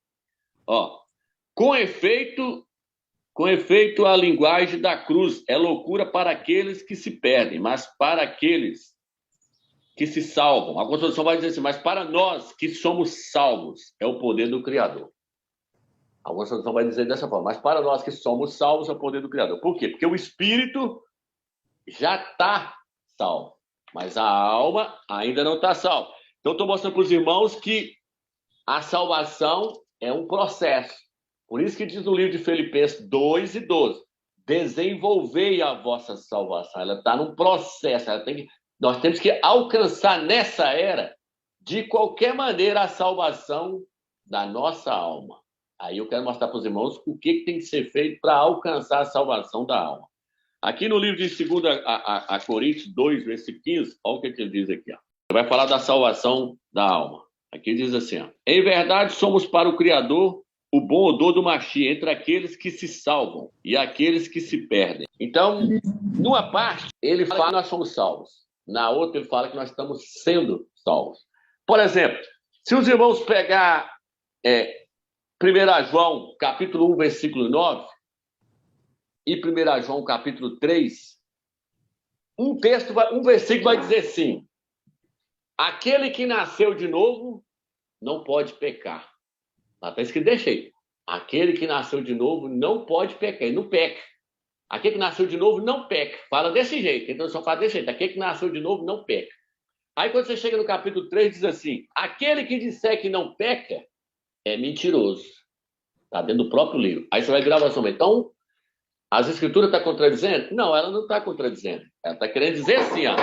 ó. Com efeito, a linguagem da cruz é loucura para aqueles que se perdem, mas para aqueles que se salvam. A Constituição vai dizer assim, mas para nós que somos salvos, é o poder do Criador. A Constituição vai dizer dessa forma, mas para nós que somos salvos, é o poder do Criador. Por quê? Porque o Espírito já está salvo, mas a alma ainda não está salva. Então, estou mostrando para os irmãos que a salvação é um processo. Por isso que diz no livro de Filipenses 2 e 12, desenvolvei a vossa salvação. Ela está num processo, nós temos que alcançar nessa era, de qualquer maneira, a salvação da nossa alma. Aí eu quero mostrar para os irmãos o que tem que ser feito para alcançar a salvação da alma. Aqui no livro de 2 Coríntios 2, versículo 15, olha o que ele diz aqui. Ó. Vai falar da salvação da alma. Aqui diz assim, ó, em verdade somos para o Criador o bom odor do Mashiach entre aqueles que se salvam e aqueles que se perdem. Então, numa parte, ele fala que nós somos salvos. Na outra, ele fala que nós estamos sendo salvos. Por exemplo, se os irmãos pegar 1 João, capítulo 1, versículo 9, e 1 João, capítulo 3, um versículo vai dizer assim, aquele que nasceu de novo não pode pecar. Lá está escrito desse jeito. Aquele que nasceu de novo não pode pecar. Ele não peca. Aquele que nasceu de novo não peca. Fala desse jeito. Então só fala desse jeito. Aquele que nasceu de novo não peca. Aí quando você chega no capítulo 3, diz assim, aquele que disser que não peca é mentiroso. Está dentro do próprio livro. Aí você vai gravar assim, então, as escrituras estão contradizendo? Não, ela não está contradizendo. Ela está querendo dizer assim, ó.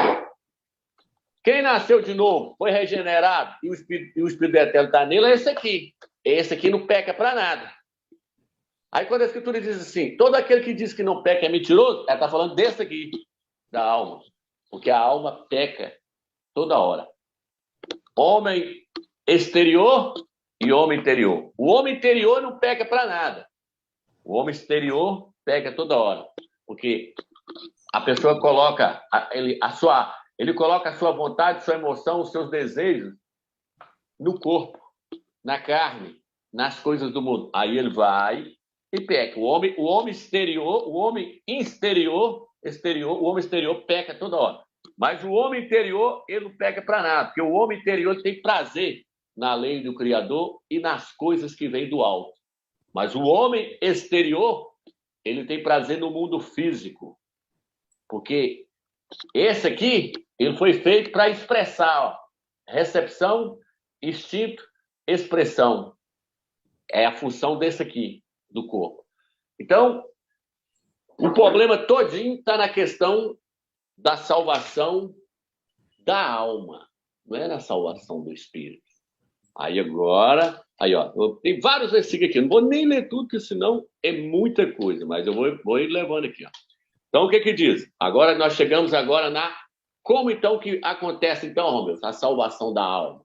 Quem nasceu de novo, foi regenerado e o Espírito Eterno está nele, é esse aqui. Esse aqui não peca para nada. Aí quando a Escritura diz assim, todo aquele que diz que não peca é mentiroso, ela está falando desse aqui, da alma. Porque a alma peca toda hora. Homem exterior e homem interior. O homem interior não peca para nada. O homem exterior peca toda hora. Porque a pessoa coloca ele coloca a sua vontade, sua emoção, os seus desejos no corpo, na carne, nas coisas do mundo. Aí ele vai e peca. O homem exterior peca toda hora. Mas o homem interior, ele não peca para nada, porque o homem interior ele tem prazer na lei do Criador e nas coisas que vêm do alto. Mas o homem exterior, ele tem prazer no mundo físico. Porque esse aqui, ele foi feito para expressar, ó, recepção, instinto, expressão. É a função desse aqui, do corpo. Então, o problema todinho está na questão da salvação da alma, não é na salvação do espírito. Aí agora, tem vários versículos aqui, não vou nem ler tudo, porque senão é muita coisa, mas eu vou ir levando aqui. Ó. Então, o que diz? Agora, nós chegamos agora na... Como então que acontece, então, Romeu, a salvação da alma?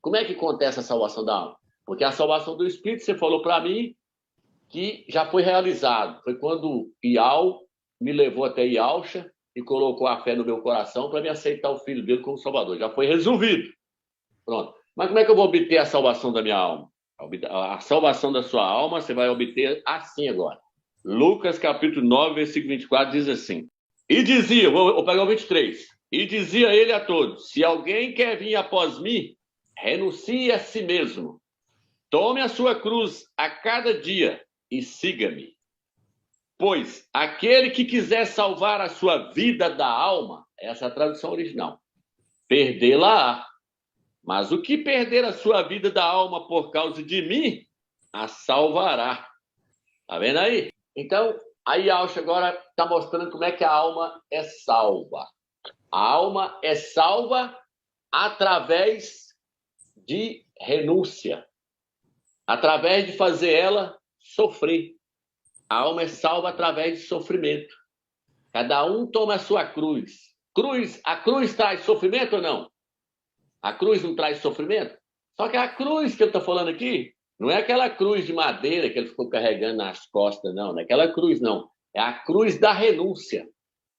Como é que acontece a salvação da alma? Porque a salvação do espírito, você falou para mim, que já foi realizado. Foi quando Ial me levou até Ialcha e colocou a fé no meu coração para me aceitar o filho dele como salvador. Já foi resolvido. Pronto. Mas como é que eu vou obter a salvação da minha alma? A salvação da sua alma você vai obter assim agora. Lucas capítulo 9, versículo 24 diz assim. E dizia, vou pegar o 23. E dizia ele a todos, se alguém quer vir após mim, renuncie a si mesmo. Tome a sua cruz a cada dia e siga-me. Pois aquele que quiser salvar a sua vida da alma, essa é a tradução original, perdê-la-á. Mas o que perder a sua vida da alma por causa de mim, a salvará. Tá vendo aí? Então, aí Alcha agora está mostrando como é que a alma é salva. A alma é salva através de renúncia. Através de fazer ela sofrer. A alma é salva através de sofrimento. Cada um toma a sua cruz. A cruz traz sofrimento ou não? A cruz não traz sofrimento? Só que a cruz que eu estou falando aqui, não é aquela cruz de madeira que ele ficou carregando nas costas, não. Não é aquela cruz, não. É a cruz da renúncia.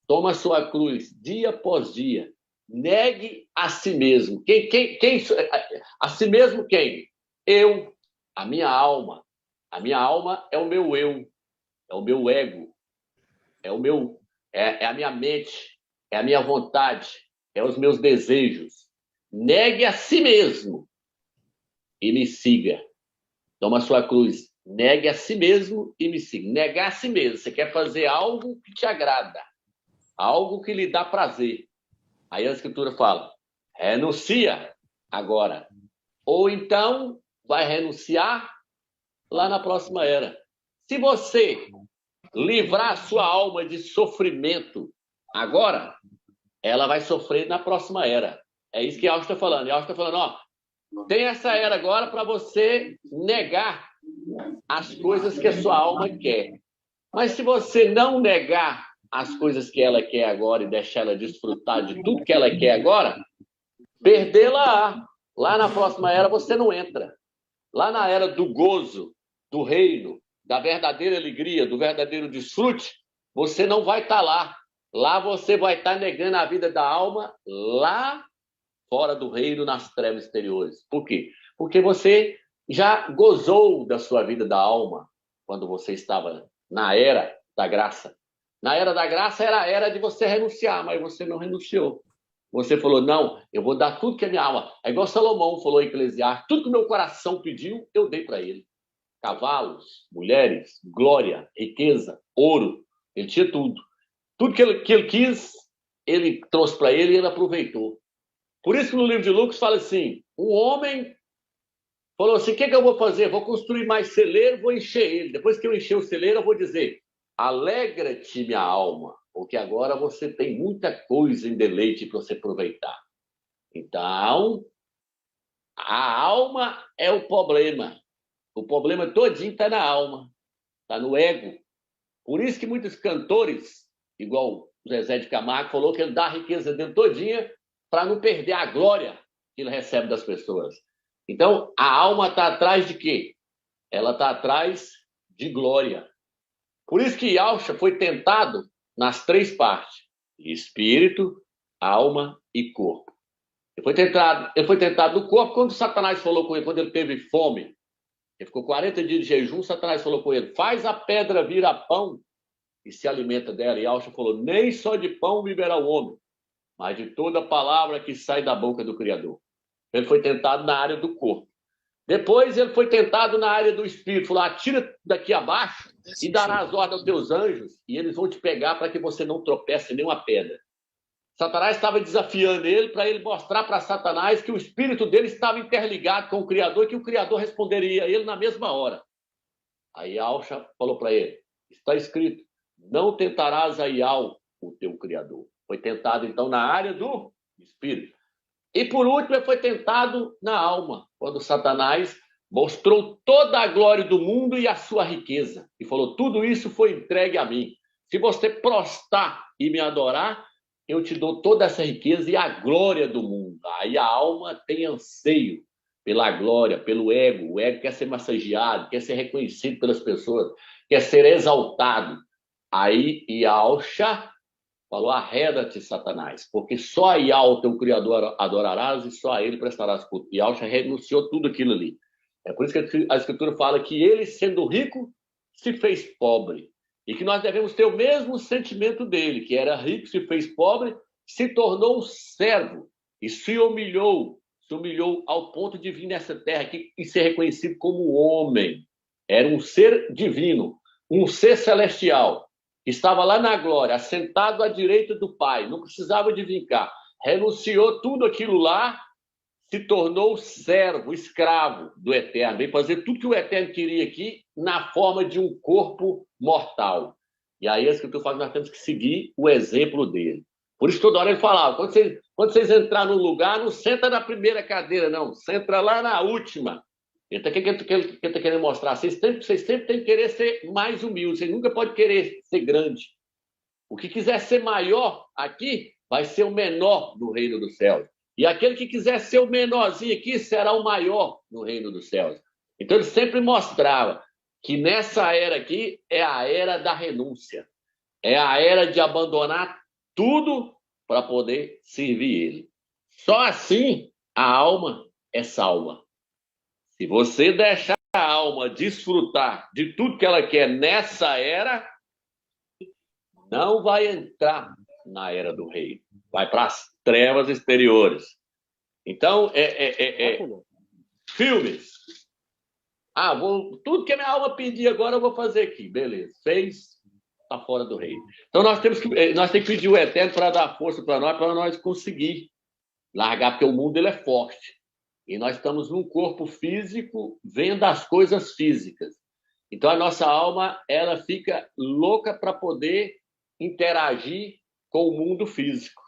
Toma a sua cruz dia após dia. Negue a si mesmo. A si mesmo quem? Eu. A minha alma. A minha alma é o meu eu. É o meu ego. É a minha mente. É a minha vontade. É os meus desejos. Negue a si mesmo e me siga. Toma a sua cruz. Negue a si mesmo e me siga. Negar a si mesmo. Você quer fazer algo que te agrada. Algo que lhe dá prazer. Aí a Escritura fala, renuncia agora. Ou então vai renunciar lá na próxima era. Se você livrar a sua alma de sofrimento agora, ela vai sofrer na próxima era. É isso que Alcha está falando. E Alcha está falando, tem essa era agora para você negar as coisas que a sua alma quer. Mas se você não negar as coisas que ela quer agora e deixar ela desfrutar de tudo que ela quer agora, perdê-la. Lá na próxima era você não entra. Lá na era do gozo, do reino, da verdadeira alegria, do verdadeiro desfrute, você não vai estar lá. Lá você vai estar negando a vida da alma lá fora do reino, nas trevas exteriores. Por quê? Porque você já gozou da sua vida da alma quando você estava na era da graça. Na era da graça era a era de você renunciar, mas você não renunciou. Você falou, não, eu vou dar tudo que é minha alma. É igual Salomão falou em Eclesiastes, tudo que o meu coração pediu, eu dei para ele. Cavalos, mulheres, glória, riqueza, ouro, ele tinha tudo. Tudo que ele quis, ele trouxe para ele e ele aproveitou. Por isso que no livro de Lucas fala assim, um homem falou assim, o que eu vou fazer? Vou construir mais celeiro, vou encher ele. Depois que eu encher o celeiro, eu vou dizer, alegra-te, minha alma, porque agora você tem muita coisa em deleite para você aproveitar. Então, a alma é o problema. O problema todinho está na alma, está no ego. Por isso que muitos cantores, igual o Zezé de Camargo, falou que ele dá a riqueza dele todinha para não perder a glória que ele recebe das pessoas. Então, a alma está atrás de quê? Ela está atrás de glória. Por isso que Alcha foi tentado nas três partes: espírito, alma e corpo. Ele foi tentado no corpo quando Satanás falou com ele, quando ele teve fome. Ele ficou 40 dias de jejum, Satanás falou com ele, faz a pedra virar pão e se alimenta dela. E Alcha falou, nem só de pão viverá o homem, mas de toda palavra que sai da boca do Criador. Ele foi tentado na área do corpo. Depois ele foi tentado na área do espírito. Falou, atira daqui abaixo e dará as ordens aos teus anjos e eles vão te pegar para que você não tropece em nenhuma pedra. Satanás estava desafiando ele para ele mostrar para Satanás que o espírito dele estava interligado com o Criador e que o Criador responderia a ele na mesma hora. Aí Alcha falou para ele, está escrito, não tentarás a Ial, o teu Criador. Foi tentado, então, na área do espírito. E, por último, ele foi tentado na alma, quando Satanás mostrou toda a glória do mundo e a sua riqueza. E falou, tudo isso foi entregue a mim. Se você prostrar e me adorar, eu te dou toda essa riqueza e a glória do mundo. Aí a alma tem anseio pela glória, pelo ego. O ego quer ser massageado, quer ser reconhecido pelas pessoas, quer ser exaltado. Aí Yalcha falou, arreda-te, Satanás, porque só a Ial, teu Criador, adorarás e só a ele prestarás culto. Yalcha renunciou tudo aquilo ali. É por isso que a Escritura fala que ele, sendo rico, se fez pobre. E que nós devemos ter o mesmo sentimento dele, que era rico, se fez pobre, se tornou servo e se humilhou ao ponto de vir nessa terra aqui e ser reconhecido como homem. Era um ser divino, um ser celestial. Estava lá na glória, assentado à direita do Pai, não precisava de vir cá. Renunciou tudo aquilo lá, se tornou servo, escravo do Eterno. Veio fazer tudo que o Eterno queria aqui na forma de um corpo mortal. E aí a Escritura fala que nós temos que seguir o exemplo dele. Por isso toda hora ele falava, quando vocês entrarem num lugar, não senta na primeira cadeira, não. Senta lá na última. Então, o que ele está querendo mostrar? Vocês sempre têm que querer ser mais humildes. Vocês nunca podem querer ser grande. O que quiser ser maior aqui, vai ser o menor no reino dos céus. E aquele que quiser ser o menorzinho aqui, será o maior no reino dos céus. Então, ele sempre mostrava que nessa era aqui é a era da renúncia. É a era de abandonar tudo para poder servir ele. Só assim a alma é salva. Se você deixar a alma desfrutar de tudo que ela quer nessa era, não vai entrar na era do reino. Vai para as trevas exteriores. Então, filmes. Tudo que a minha alma pedir agora eu vou fazer aqui. Beleza. Fez, está fora do reino. Então, nós temos que pedir o Eterno para dar força para nós conseguir largar, porque o mundo ele é forte. E nós estamos num corpo físico, vendo as coisas físicas. Então, a nossa alma, ela fica louca para poder interagir com o mundo físico.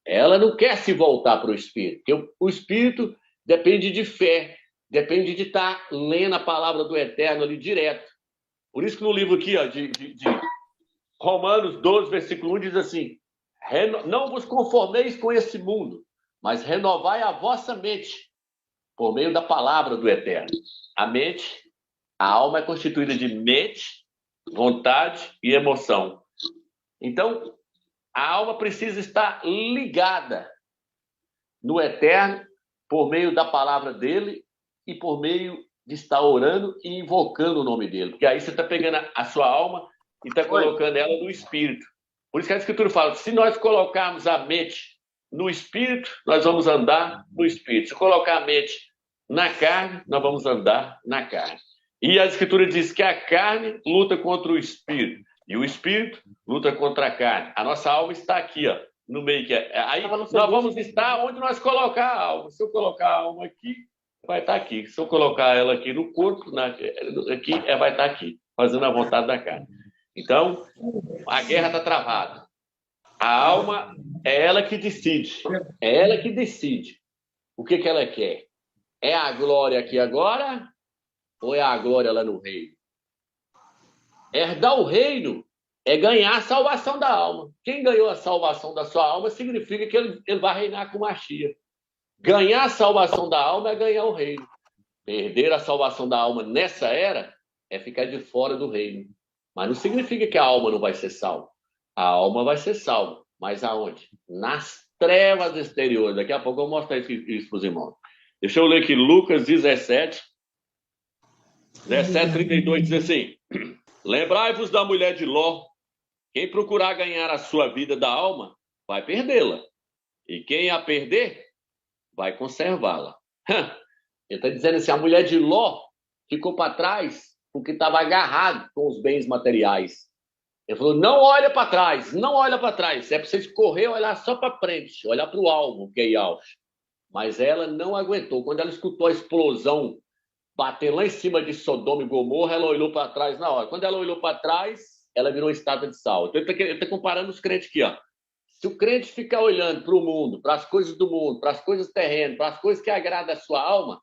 Ela não quer se voltar para o Espírito, porque o Espírito depende de fé, depende de estar lendo a palavra do Eterno ali direto. Por isso que no livro aqui, ó, de Romanos 12, versículo 1, diz assim, não vos conformeis com esse mundo, mas renovai a vossa mente por meio da palavra do Eterno. A alma é constituída de mente, vontade e emoção. Então, a alma precisa estar ligada no Eterno por meio da palavra dele e por meio de estar orando e invocando o nome dele. Porque aí você está pegando a sua alma e está colocando ela no Espírito. Por isso que a Escritura fala, se nós colocarmos a mente no Espírito, nós vamos andar no Espírito. Se colocar a mente na carne, nós vamos andar na carne. E a Escritura diz que a carne luta contra o Espírito e o Espírito luta contra a carne. A nossa alma está aqui, ó, no meio. Aí nós vamos estar onde nós colocar a alma. Se eu colocar a alma aqui, vai estar aqui. Se eu colocar ela aqui no corpo, aqui, vai estar aqui, fazendo a vontade da carne. Então, a guerra está travada. A alma é ela que decide. É ela que decide o que ela quer. É a glória aqui agora ou é a glória lá no reino? Herdar o reino é ganhar a salvação da alma. Quem ganhou a salvação da sua alma significa que ele vai reinar com Mashiach. Ganhar a salvação da alma é ganhar o reino. Perder a salvação da alma nessa era é ficar de fora do reino. Mas não significa que a alma não vai ser salva. A alma vai ser salva. Mas aonde? Nas trevas exteriores. Daqui a pouco eu vou mostrar isso para os irmãos. Deixa eu ler aqui Lucas 17, 32 diz assim: lembrai-vos da mulher de Ló. Quem procurar ganhar a sua vida da alma, vai perdê-la. E quem a perder, vai conservá-la. Ele está dizendo assim, a mulher de Ló ficou para trás porque estava agarrado com os bens materiais. Ele falou, não olha para trás, não olha para trás. É para vocês correr, olhar só para frente, olhar para o alvo, que é Yaush. Mas ela não aguentou. Quando ela escutou a explosão bater lá em cima de Sodoma e Gomorra, ela olhou para trás na hora. Quando ela olhou para trás, ela virou estátua de sal. Então ele está comparando os crentes aqui, ó. Se o crente ficar olhando para o mundo, para as coisas do mundo, para as coisas terrenas, para as coisas que agradam a sua alma,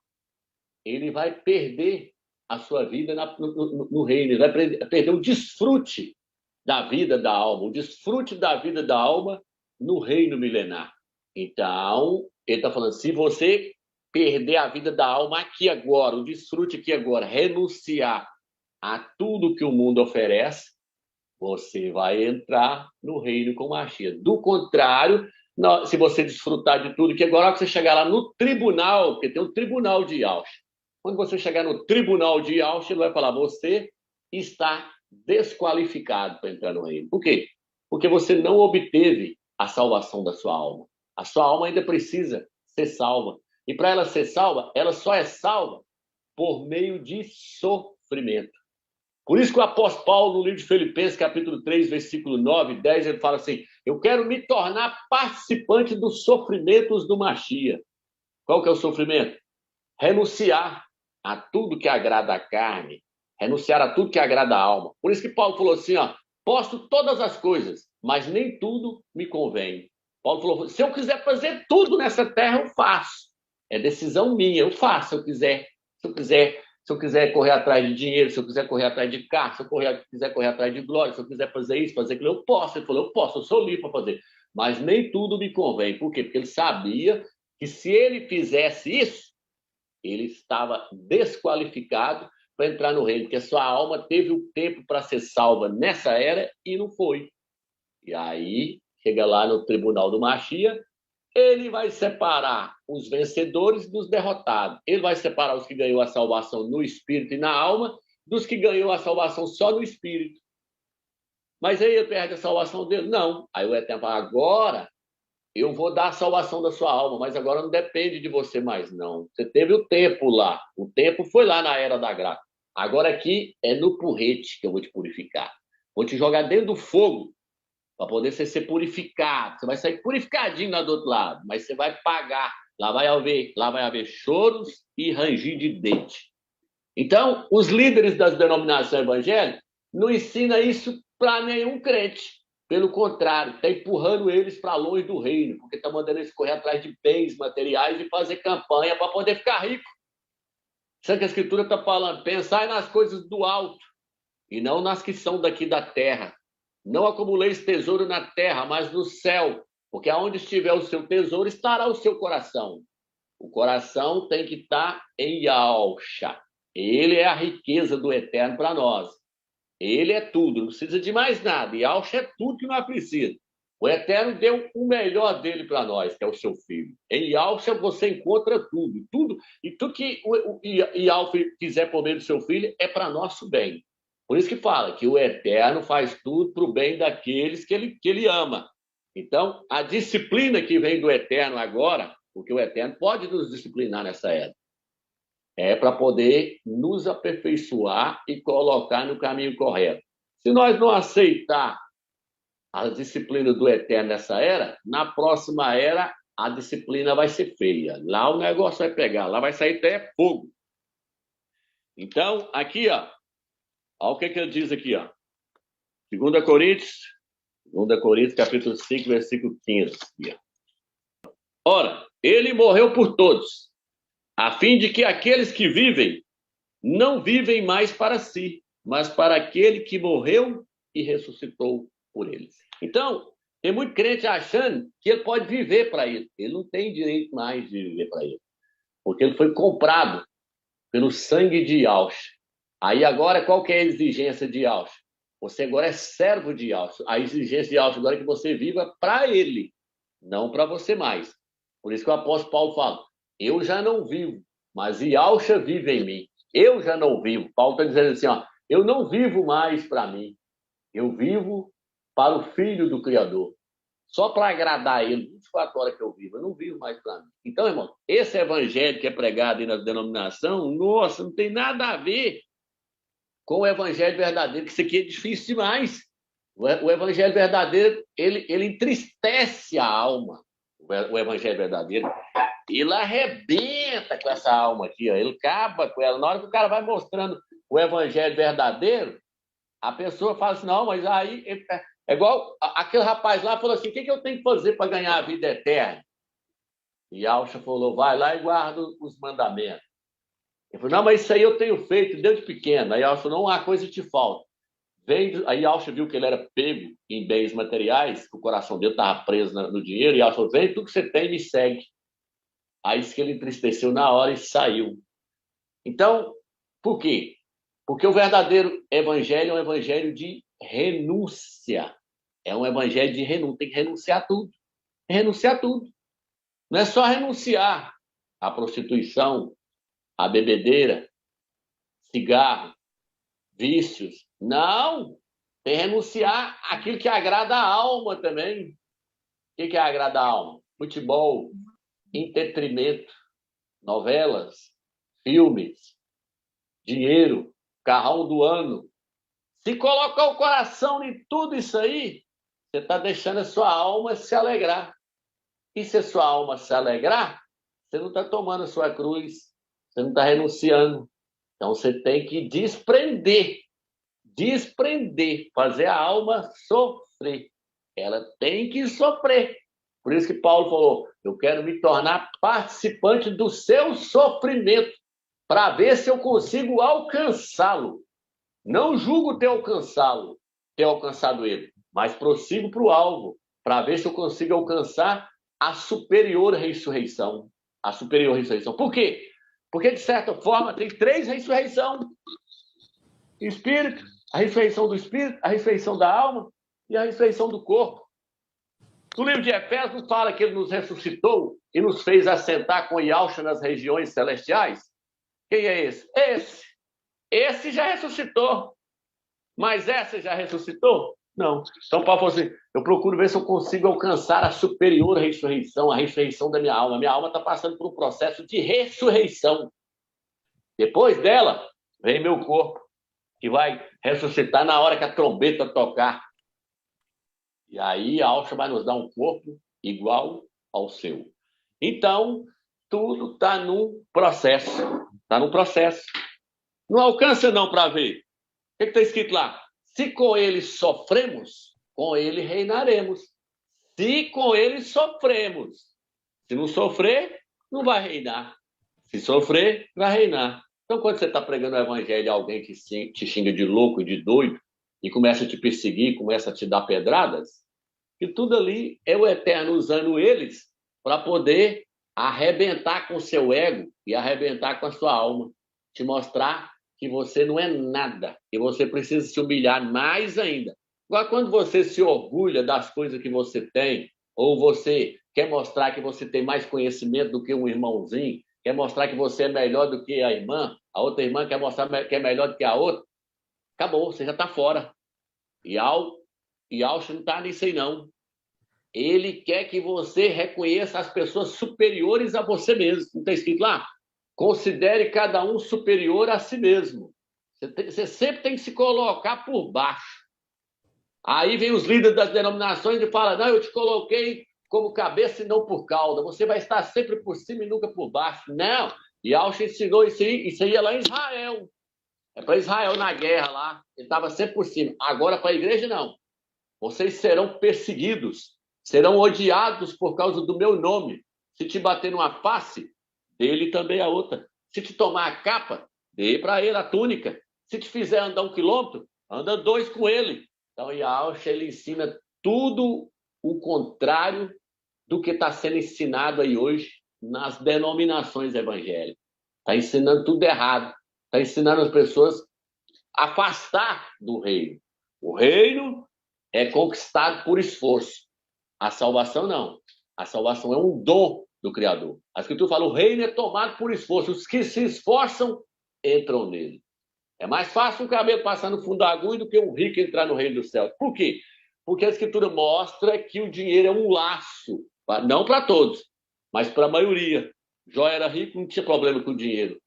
ele vai perder a sua vida no reino. Ele vai perder o desfrute da vida da alma, o desfrute da vida da alma no reino milenar. Então, ele está falando, se você perder a vida da alma aqui agora, o desfrute aqui agora, renunciar a tudo que o mundo oferece, você vai entrar no reino com Mashiach. Do contrário, se você desfrutar de tudo, que agora que você chegar lá no tribunal, porque tem um tribunal de Yaush, quando você chegar no tribunal de Yaush, ele vai falar, você está desqualificado para entrar no reino. Por quê? Porque você não obteve a salvação da sua alma. A sua alma ainda precisa ser salva. E para ela ser salva, ela só é salva por meio de sofrimento. Por isso que o apóstolo Paulo, no livro de Filipenses, capítulo 3, versículo 9 e 10, ele fala assim, eu quero me tornar participante dos sofrimentos do Mashiach. Qual que é o sofrimento? Renunciar a tudo que agrada a carne, renunciar a tudo que agrada a alma. Por isso que Paulo falou assim, ó, posso todas as coisas, mas nem tudo me convém. Paulo falou, se eu quiser fazer tudo nessa terra, eu faço. É decisão minha, eu faço se eu quiser. Se eu quiser correr atrás de dinheiro, se eu quiser correr atrás de carro, se eu quiser correr atrás de glória, se eu quiser fazer isso, fazer aquilo, eu posso. Ele falou, eu posso, eu sou livre para fazer. Mas nem tudo me convém. Por quê? Porque ele sabia que se ele fizesse isso, ele estava desqualificado para entrar no reino, porque a sua alma teve o tempo para ser salva nessa era e não foi. E aí, chega lá no tribunal do Mashiach, ele vai separar os vencedores dos derrotados. Ele vai separar os que ganhou a salvação no espírito e na alma dos que ganhou a salvação só no espírito. Mas aí ele perde a salvação dele? Não. Aí o Eterno fala, agora eu vou dar a salvação da sua alma, mas agora não depende de você mais, não. Você teve o tempo lá. O tempo foi lá na era da graça. Agora aqui é no porrete que eu vou te purificar. Vou te jogar dentro do fogo para poder você ser purificado. Você vai sair purificadinho lá do outro lado, mas você vai pagar. Lá vai haver choros e ranger de dente. Então, os líderes das denominações evangélicas não ensinam isso para nenhum crente. Pelo contrário, está empurrando eles para longe do reino, porque está mandando eles correr atrás de bens materiais e fazer campanha para poder ficar rico. Sabe o que a Escritura está falando? Pensai nas coisas do alto e não nas que são daqui da terra. Não acumuleis tesouro na terra, mas no céu, porque aonde estiver o seu tesouro, estará o seu coração. O coração tem que estar em Yahusha. Ele é a riqueza do Eterno para nós. Ele é tudo, não precisa de mais nada. Yahusha é tudo que nós precisamos. O Eterno deu o melhor dele para nós, que é o seu Filho. Em Yahusha você encontra tudo. E tudo que o Yahusha quiser por meio do seu Filho é para nosso bem. Por isso que fala que o Eterno faz tudo para o bem daqueles que ele ama. Então, a disciplina que vem do Eterno agora, porque o Eterno pode nos disciplinar nessa era, é para poder nos aperfeiçoar e colocar no caminho correto. Se nós não aceitar a disciplina do Eterno nessa era, na próxima era a disciplina vai ser feia. Lá o negócio vai pegar, lá vai sair até fogo. Então, aqui, ó, olha o que ele diz aqui, ó. 2 Coríntios, capítulo 5, versículo 15. Aqui, ó. Ora, ele morreu por todos, a fim de que aqueles que vivem não vivem mais para si, mas para aquele que morreu e ressuscitou por eles. Então, tem muito crente achando que ele pode viver para ele. Ele não tem direito mais de viver para ele, porque ele foi comprado pelo sangue de Yahusha. Aí agora, qual que é a exigência de Yahusha? Você agora é servo de Yahusha. A exigência de Yahusha agora é que você viva para ele, não para você mais. Por isso que o apóstolo Paulo fala, eu já não vivo, mas Yahusha vive em mim. Eu já não vivo. Paulo está dizendo assim, ó, eu não vivo mais para mim. Eu vivo para o Filho do Criador. Só para agradar ele, 24 horas que eu vivo. Eu não vivo mais para mim. Então, irmão, esse evangelho que é pregado aí na denominação, nossa, não tem nada a ver com o evangelho verdadeiro, que isso aqui é difícil demais. O evangelho verdadeiro, ele entristece a alma. O evangelho verdadeiro, ele arrebenta com essa alma aqui, ó. Ele acaba com ela. Na hora que o cara vai mostrando o evangelho verdadeiro, a pessoa fala assim, não, mas aí... É igual aquele rapaz lá falou assim, o que eu tenho que fazer para ganhar a vida eterna? E Alcha falou, vai lá e guarda os mandamentos. Ele falou, não, mas isso aí eu tenho feito desde pequeno. Aí Alcha falou, não, uma coisa te falta. Aí Alcha viu que ele era pego em bens materiais, que o coração dele estava preso no dinheiro, e Alcha falou, vem, tudo que você tem, me segue. Aí isso que ele entristeceu na hora e saiu. Então, por quê? Porque o verdadeiro evangelho é um evangelho de renúncia. É um evangelho de renúncia. Tem que renunciar a tudo. Renunciar a tudo. Não é só renunciar à prostituição, à bebedeira, cigarro, vícios. Não! Tem que renunciar àquilo que agrada a alma também. O que agrada a alma? Futebol, entretenimento, novelas, filmes, dinheiro, carrão do ano. Se colocar o coração em tudo isso aí, você está deixando a sua alma se alegrar. E se a sua alma se alegrar, você não está tomando a sua cruz, você não está renunciando. Então você tem que desprender, fazer a alma sofrer. Ela tem que sofrer. Por isso que Paulo falou, eu quero me tornar participante do seu sofrimento, para ver se eu consigo alcançá-lo. Não julgo ter alcançado ele, mas prossigo para o alvo, para ver se eu consigo alcançar a superior ressurreição. A superior ressurreição. Por quê? Porque, de certa forma, tem 3 ressurreições. Espírito, a ressurreição do espírito, a ressurreição da alma e a ressurreição do corpo. No livro de Efésios fala que ele nos ressuscitou e nos fez assentar com Yahshua nas regiões celestiais. Quem é esse? Esse já ressuscitou. Mas essa já ressuscitou? Não. Então Paulo falou assim, eu procuro ver se eu consigo alcançar a superior ressurreição, a ressurreição da minha alma. Minha alma está passando por um processo de ressurreição. Depois dela, vem meu corpo, que vai ressuscitar na hora que a trombeta tocar. E aí a Alcha vai nos dar um corpo igual ao seu. Então, tudo está num processo. Está num processo. Não alcança não para ver. O que está escrito lá? Se com ele sofremos, com ele reinaremos. Se com ele sofremos. Se não sofrer, não vai reinar. Se sofrer, vai reinar. Então, quando você está pregando o evangelho a alguém que te xinga de louco e de doido, e começa a te perseguir, começa a te dar pedradas, que tudo ali é o Eterno usando eles para poder arrebentar com o seu ego e arrebentar com a sua alma. Te mostrar que você não é nada, que você precisa se humilhar mais ainda. Agora, quando você se orgulha das coisas que você tem, ou você quer mostrar que você tem mais conhecimento do que um irmãozinho, quer mostrar que você é melhor do que a irmã, a outra irmã quer mostrar que é melhor do que a outra, acabou, você já está fora. E Alcho não está nisso aí, não. Ele quer que você reconheça as pessoas superiores a você mesmo. Não está escrito lá? Considere cada um superior a si mesmo. Você sempre tem que se colocar por baixo. Aí vem os líderes das denominações e falam, não, eu te coloquei como cabeça e não por cauda. Você vai estar sempre por cima e nunca por baixo. Não. E Alcho ensinou isso aí é lá em Israel. É para Israel na guerra lá. Ele estava sempre por cima. Agora para a igreja, não. Vocês serão perseguidos, serão odiados por causa do meu nome. Se te bater numa face, dê-lhe também a outra. Se te tomar a capa, dê para ele a túnica. Se te fizer andar 1 quilômetro, anda 2 com ele. Então, Yahshua, ele ensina tudo o contrário do que está sendo ensinado aí hoje nas denominações evangélicas. Está ensinando tudo errado. Está ensinando as pessoas a afastar do reino. O reino é conquistado por esforço. A salvação não. A salvação é um dom do Criador. A Escritura fala, o reino é tomado por esforço. Os que se esforçam entram nele. É mais fácil um cabelo passar no fundo da agulha do que um rico entrar no reino dos céus. Por quê? Porque a Escritura mostra que o dinheiro é um laço. Não para todos, mas para a maioria. Jó era rico, não tinha problema com o dinheiro.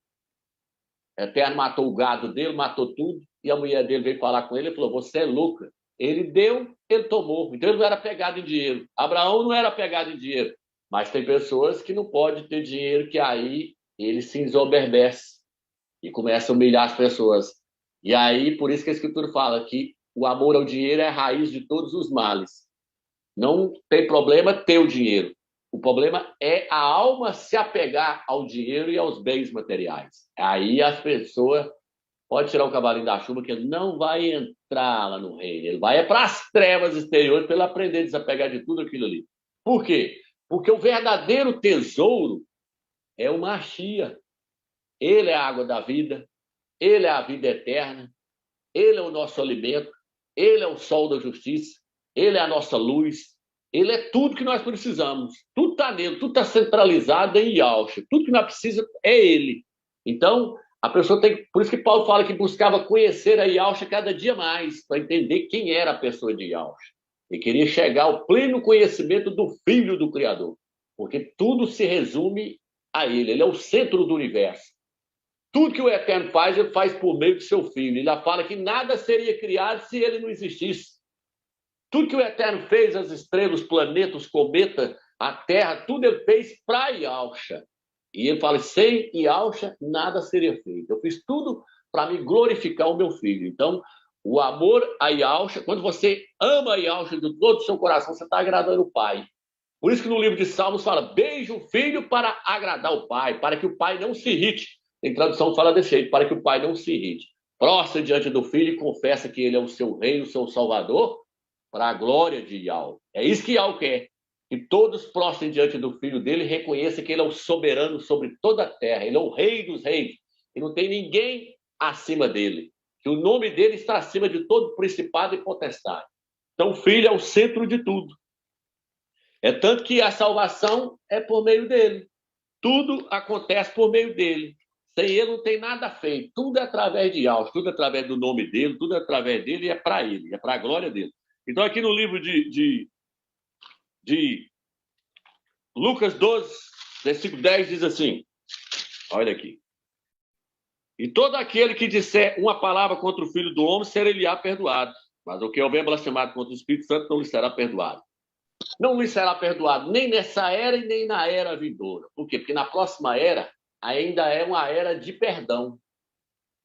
O Eterno matou o gado dele, matou tudo, e a mulher dele veio falar com ele e falou, você é louca. Ele deu, ele tomou. Então ele não era apegado em dinheiro. Abraão não era apegado em dinheiro. Mas tem pessoas que não podem ter dinheiro, que aí ele se ensoberbece e começa a humilhar as pessoas. E aí, por isso que a Escritura fala que o amor ao dinheiro é a raiz de todos os males. Não tem problema ter o dinheiro. O problema é a alma se apegar ao dinheiro e aos bens materiais. Aí as pessoas podem tirar o cavalinho da chuva, que ele não vai entrar lá no reino. Ele vai para as trevas exteriores para ele aprender a desapegar de tudo aquilo ali. Por quê? Porque o verdadeiro tesouro é o Machia. Ele é a água da vida, ele é a vida eterna, ele é o nosso alimento, ele é o sol da justiça, ele é a nossa luz, ele é tudo que nós precisamos. Tudo está nele, tudo está centralizado em Yahshua. Tudo que nós precisamos é ele. Então, a pessoa tem... Por isso que Paulo fala que buscava conhecer a Yahshua cada dia mais, para entender quem era a pessoa de Yahshua. Ele queria chegar ao pleno conhecimento do Filho do Criador, porque tudo se resume a ele. Ele é o centro do universo. Tudo que o Eterno faz, ele faz por meio do seu Filho. Ele fala que nada seria criado se ele não existisse. Tudo que o Eterno fez, as estrelas, os planetas, os cometas, a Terra, tudo ele fez para Yahshua. E ele fala, sem Yahshua, nada seria feito. Eu fiz tudo para me glorificar o meu Filho. Então, o amor a Yahshua, quando você ama Yahshua de todo o seu coração, você está agradando o Pai. Por isso que no livro de Salmos fala, beije o Filho para agradar o Pai, para que o Pai não se irrite. Tem tradução que fala desse jeito, para que o Pai não se irrite. Prostra diante do Filho e confessa que ele é o seu rei, o seu salvador, para a glória de Yahweh. É isso que Yahweh quer. Que todos prostrem diante do Filho dele e reconheçam que ele é o soberano sobre toda a terra. Ele é o rei dos reis. E não tem ninguém acima dele. Que o nome dele está acima de todo principado e potestade. Então o Filho é o centro de tudo. É tanto que a salvação é por meio dele. Tudo acontece por meio dele. Sem ele não tem nada feito. Tudo é através de Yahweh, tudo é através do nome dele, tudo é através dele e é para ele, é para a glória dele. Então, aqui no livro de Lucas 12, versículo 10, diz assim, olha aqui. E todo aquele que disser uma palavra contra o Filho do Homem, será-lhe-á perdoado. Mas o que houver blasfemado contra o Espírito Santo, não lhe será perdoado. Não lhe será perdoado nem nessa era e nem na era vindoura. Por quê? Porque na próxima era ainda é uma era de perdão.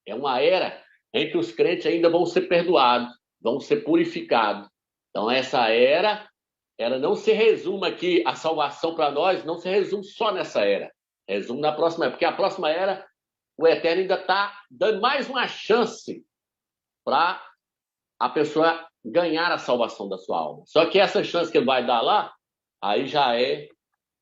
É uma era em que os crentes ainda vão ser perdoados, vão ser purificados. Então, essa era, ela não se resume aqui, a salvação para nós não se resume só nessa era. Resume na próxima era, porque a próxima era, o Eterno ainda está dando mais uma chance para a pessoa ganhar a salvação da sua alma. Só que essa chance que ele vai dar lá, aí já é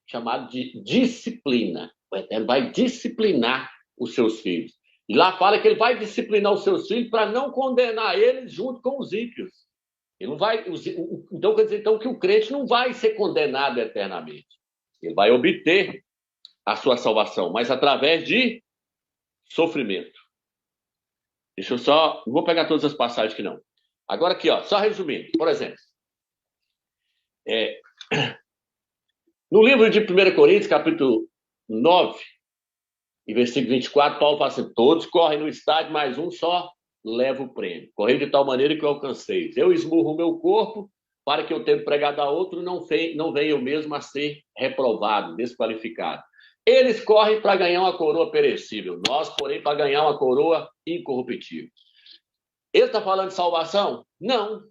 chamado de disciplina. O Eterno vai disciplinar os seus filhos. E lá fala que ele vai disciplinar os seus filhos para não condenar eles junto com os ímpios. Ele não vai, então, quer dizer então, que o crente não vai ser condenado eternamente. Ele vai obter a sua salvação, mas através de sofrimento. Deixa eu só... Não vou pegar todas as passagens aqui, não. Agora aqui, ó, só resumindo. Por exemplo, no livro de 1 Coríntios, capítulo 9, e versículo 24, Paulo fala assim, todos correm no estádio, mas um só leva o prêmio. Correi de tal maneira que eu alcancei. Eu esmurro o meu corpo para que eu tenha pregado a outro, não venha eu mesmo a ser reprovado, desqualificado. Eles correm para ganhar uma coroa perecível. Nós, porém, para ganhar uma coroa incorruptível. Ele está falando de salvação? Não.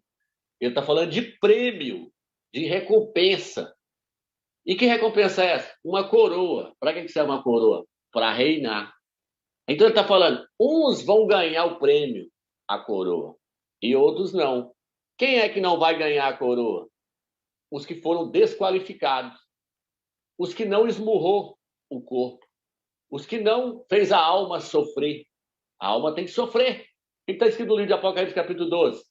Ele está falando de prêmio, de recompensa. E que recompensa é essa? Uma coroa. Para que serve uma coroa? Para reinar. Então ele está falando, uns vão ganhar o prêmio, a coroa, e outros não. Quem é que não vai ganhar a coroa? Os que foram desqualificados. Os que não esmurrou o corpo. Os que não fez a alma sofrer. A alma tem que sofrer. O que está escrito no livro de Apocalipse, capítulo 12?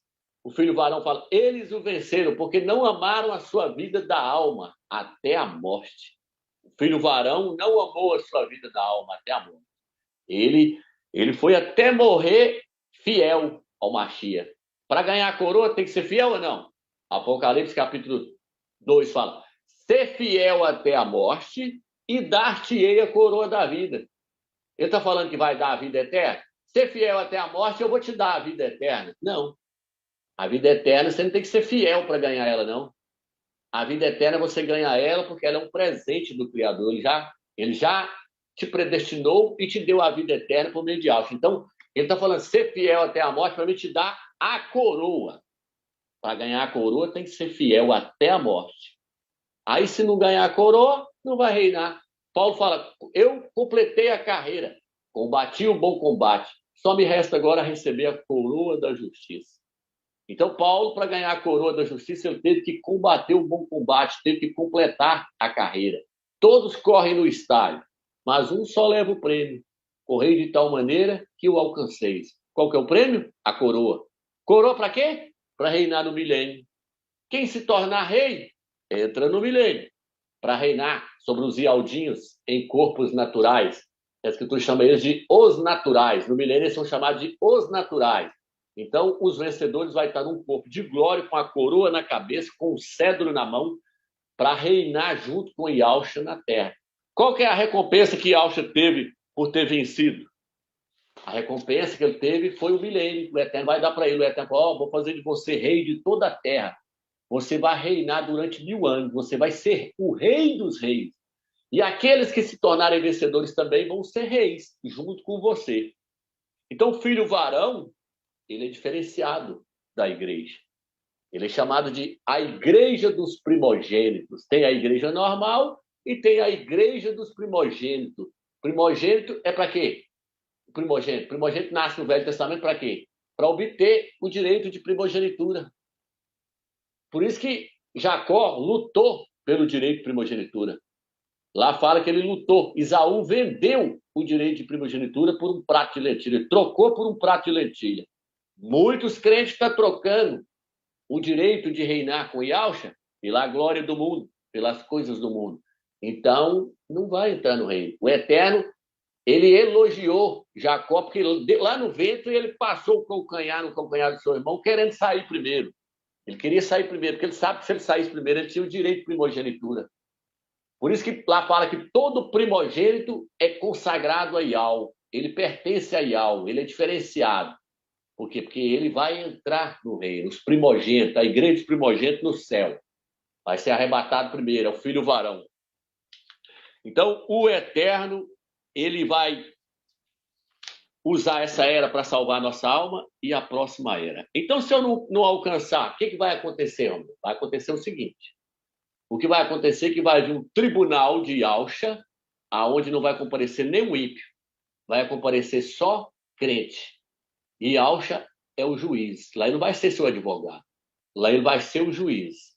O filho varão fala, eles o venceram, porque não amaram a sua vida da alma até a morte. O filho varão não amou a sua vida da alma até a morte. Ele foi até morrer fiel ao Machia. Para ganhar a coroa tem que ser fiel ou não? Apocalipse, capítulo 2 fala, ser fiel até a morte e dar-te-ei a coroa da vida. Ele está falando que vai dar a vida eterna? Ser fiel até a morte, eu vou te dar a vida eterna. Não. A vida eterna, você não tem que ser fiel para ganhar ela, não. A vida eterna você ganha ela porque ela é um presente do Criador. Ele já te predestinou e te deu a vida eterna por meio de algo. Então, ele está falando, ser fiel até a morte para me te dar a coroa. Para ganhar a coroa tem que ser fiel até a morte. Aí, se não ganhar a coroa, não vai reinar. Paulo fala, eu completei a carreira, combati o bom combate. Só me resta agora receber a coroa da justiça. Então, Paulo, para ganhar a coroa da justiça, ele teve que combater o bom combate, teve que completar a carreira. Todos correm no estádio, mas um só leva o prêmio. Correi de tal maneira que o alcanceis. Qual que é o prêmio? A coroa. Coroa para quê? Para reinar no milênio. Quem se tornar rei, entra no milênio. Para reinar sobre os ialdinhos em corpos naturais. A Escritura chama eles de os naturais. No milênio eles são chamados de os naturais. Então, os vencedores vão estar num corpo de glória, com a coroa na cabeça, com o cedro na mão, para reinar junto com Yahshua na terra. Qual que é a recompensa que Yahshua teve por ter vencido? A recompensa que ele teve foi o milênio. O Eterno vai dar para ele. O Eterno falou, vou fazer de você rei de toda a terra. Você vai reinar durante 1000 anos. Você vai ser o rei dos reis. E aqueles que se tornarem vencedores também vão ser reis, junto com você. Então, o filho varão, ele é diferenciado da igreja. Ele é chamado de a igreja dos primogênitos. Tem a igreja normal e tem a igreja dos primogênitos. Primogênito é para quê? O primogênito. Primogênito nasce no Velho Testamento para quê? Para obter o direito de primogenitura. Por isso que Jacó lutou pelo direito de primogenitura. Lá fala que ele lutou. Isaú vendeu o direito de primogenitura por um prato de lentilha. Ele trocou por um prato de lentilha. Muitos crentes estão trocando o direito de reinar com Yahshua pela glória do mundo, pelas coisas do mundo. Então, não vai entrar no reino. O Eterno, ele elogiou Jacó, porque lá no ventre ele passou o calcanhar no calcanhar do seu irmão, querendo sair primeiro. Ele queria sair primeiro, porque ele sabe que se ele saísse primeiro, ele tinha o direito de primogenitura. Por isso que lá fala que todo primogênito é consagrado a Yahweh. Ele pertence a Yahweh, ele é diferenciado. Por quê? Porque ele vai entrar no reino, os primogênitos, a igreja dos primogênitos no céu. Vai ser arrebatado primeiro, é o filho varão. Então, o Eterno, ele vai usar essa era para salvar a nossa alma e a próxima era. Então, se eu não alcançar, o que vai acontecer, homem? Vai acontecer o seguinte. O que vai acontecer é que vai vir um tribunal de Yahshua, aonde não vai comparecer nenhum ímpio. Vai comparecer só crente. E Yahshua é o juiz. Lá ele não vai ser seu advogado. Lá ele vai ser o juiz.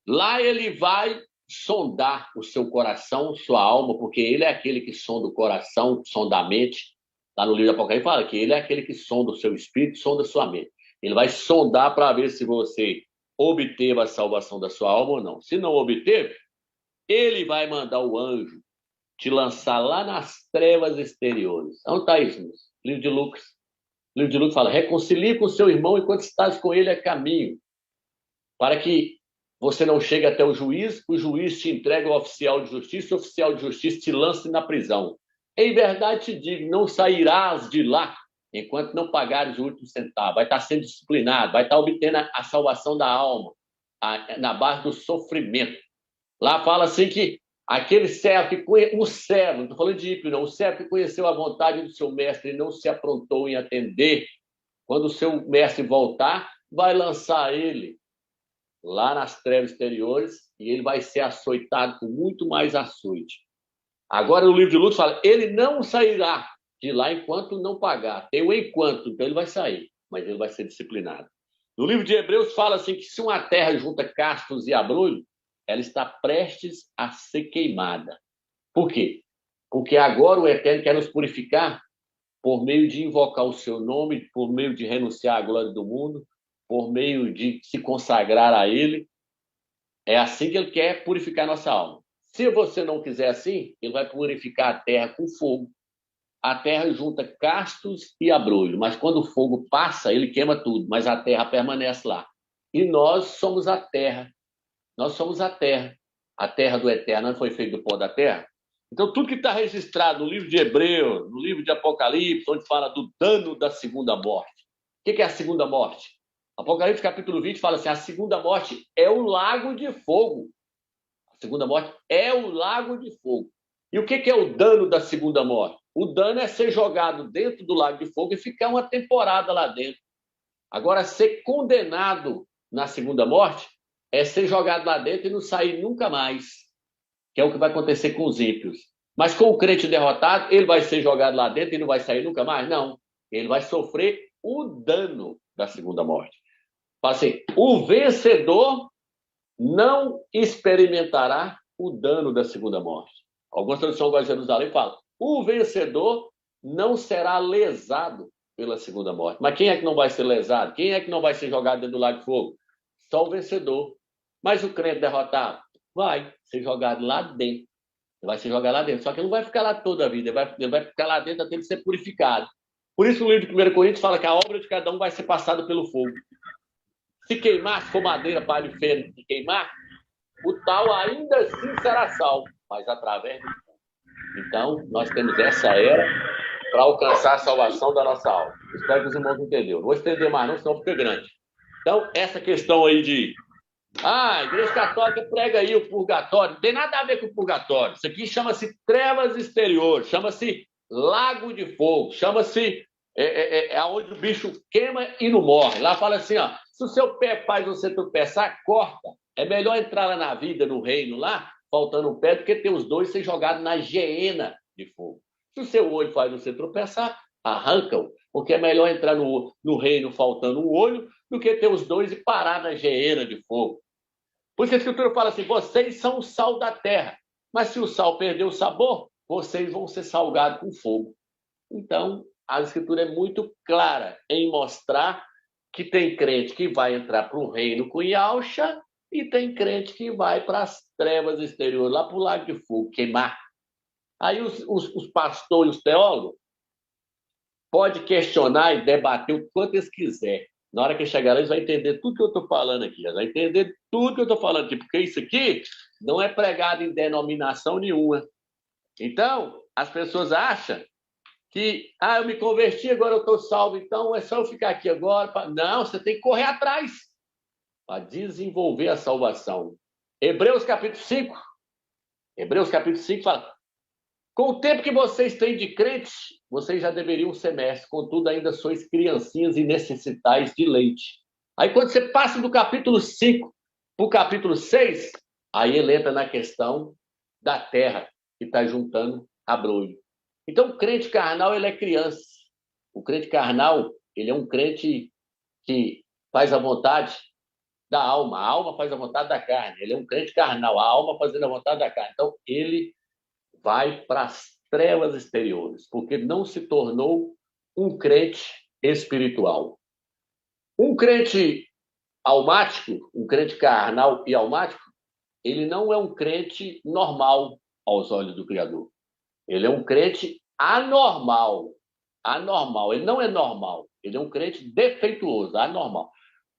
Lá ele vai sondar o seu coração, sua alma, porque ele é aquele que sonda o coração, sonda a mente. Lá no livro do Apocalipse fala que ele é aquele que sonda o seu espírito, sonda a sua mente. Ele vai sondar para ver se você obteve a salvação da sua alma ou não. Se não obteve, ele vai mandar o anjo te lançar lá nas trevas exteriores. Onde está isso? Livro de Lucas. O livro de Lucas fala, reconcilie com o seu irmão enquanto estás com ele a caminho, para que você não chegue até o juiz te entregue ao oficial de justiça, o oficial de justiça te lance na prisão. Em verdade te digo, não sairás de lá enquanto não pagares o último centavo. Vai estar sendo disciplinado, vai estar obtendo a salvação da alma, na base do sofrimento. Lá fala assim que aquele servo que conheceu, o servo, não estou falando de ímpio, não, o servo que conheceu a vontade do seu mestre e não se aprontou em atender, quando o seu mestre voltar, vai lançar ele lá nas trevas exteriores e ele vai ser açoitado com muito mais açoite. Agora, no livro de Lucas fala, ele não sairá de lá enquanto não pagar. Tem o enquanto, então ele vai sair, mas ele vai ser disciplinado. No livro de Hebreus fala assim que se uma terra junta castos e abrolho, ela está prestes a ser queimada. Por quê? Porque agora o Eterno quer nos purificar por meio de invocar o seu nome, por meio de renunciar à glória do mundo, por meio de se consagrar a ele. É assim que ele quer purificar nossa alma. Se você não quiser assim, ele vai purificar a terra com fogo. A terra junta castos e abrolho, mas quando o fogo passa, ele queima tudo, mas a terra permanece lá. E nós somos a terra. Nós somos a terra do Eterno, não foi feito do pó da terra? Então, tudo que está registrado no livro de Hebreus, no livro de Apocalipse, onde fala do dano da segunda morte. O que é a segunda morte? Apocalipse capítulo 20 fala assim, a segunda morte é o lago de fogo. A segunda morte é o lago de fogo. E o que é o dano da segunda morte? O dano é ser jogado dentro do lago de fogo e ficar uma temporada lá dentro. Agora, ser condenado na segunda morte é ser jogado lá dentro e não sair nunca mais, que é o que vai acontecer com os ímpios. Mas com o crente derrotado, ele vai ser jogado lá dentro e não vai sair nunca mais? Não. Ele vai sofrer o dano da segunda morte. Fala assim, o vencedor não experimentará o dano da segunda morte. Algumas traduções igual a Jerusalém falam, o vencedor não será lesado pela segunda morte. Mas quem é que não vai ser lesado? Quem é que não vai ser jogado dentro do lago de fogo? Só o vencedor. Mas o crente derrotado vai ser jogado lá dentro. Ele vai ser jogado lá dentro. Só que ele não vai ficar lá toda a vida. Ele vai ficar lá dentro até ele ser purificado. Por isso o livro de 1 Coríntios fala que a obra de cada um vai ser passada pelo fogo. Se queimar, se for madeira, palha e feno de queimar, o tal ainda assim será salvo, mas através do fogo. Então, nós temos essa era para alcançar a salvação da nossa alma. Espero que os irmãos entenderam. Não vou estender mais não, senão fica grande. Então, essa questão aí de a Igreja Católica prega aí o purgatório, não tem nada a ver com o purgatório. Isso aqui chama-se trevas exteriores, chama-se lago de fogo, chama-se onde o bicho queima e não morre. Lá fala assim, ó, se o seu pé faz você tropeçar, corta. É melhor entrar lá na vida, no reino lá, faltando um pé, do que ter os dois ser jogados na geena de fogo. Se o seu olho faz você tropeçar, arranca-o, porque é melhor entrar no reino faltando um olho do que ter os dois e parar na geena de fogo. Por isso a Escritura fala assim, vocês são o sal da terra, mas se o sal perder o sabor, vocês vão ser salgados com fogo. Então, a Escritura é muito clara em mostrar que tem crente que vai entrar para o reino com Yalcha e tem crente que vai para as trevas exteriores, lá para o lago de fogo, queimar. Aí os pastores, os teólogos, podem questionar e debater o quanto eles quiserem. Na hora que chegar lá, eles vão entender tudo que eu estou falando aqui. Eles vão entender tudo que eu estou falando aqui, porque isso aqui não é pregado em denominação nenhuma. Então, as pessoas acham que, eu me converti, agora eu estou salvo, então é só eu ficar aqui agora. Não, você tem que correr atrás para desenvolver a salvação. Hebreus capítulo 5. Hebreus capítulo 5 fala, com o tempo que vocês têm de crentes, vocês já deveriam ser mestres, contudo ainda sois criancinhas e necessitais de leite. Aí quando você passa do capítulo 5 para o capítulo 6, aí ele entra na questão da terra, que está juntando abrolho. Então o crente carnal, ele é criança. O crente carnal, ele é um crente que faz a vontade da alma. A alma faz a vontade da carne. Ele é um crente carnal, a alma fazendo a vontade da carne. Então ele vai para as trevas exteriores, porque não se tornou um crente espiritual. Um crente almático, um crente carnal e almático, ele não é um crente normal aos olhos do Criador. Ele é um crente anormal. Anormal. Ele não é normal. Ele é um crente defeituoso, anormal.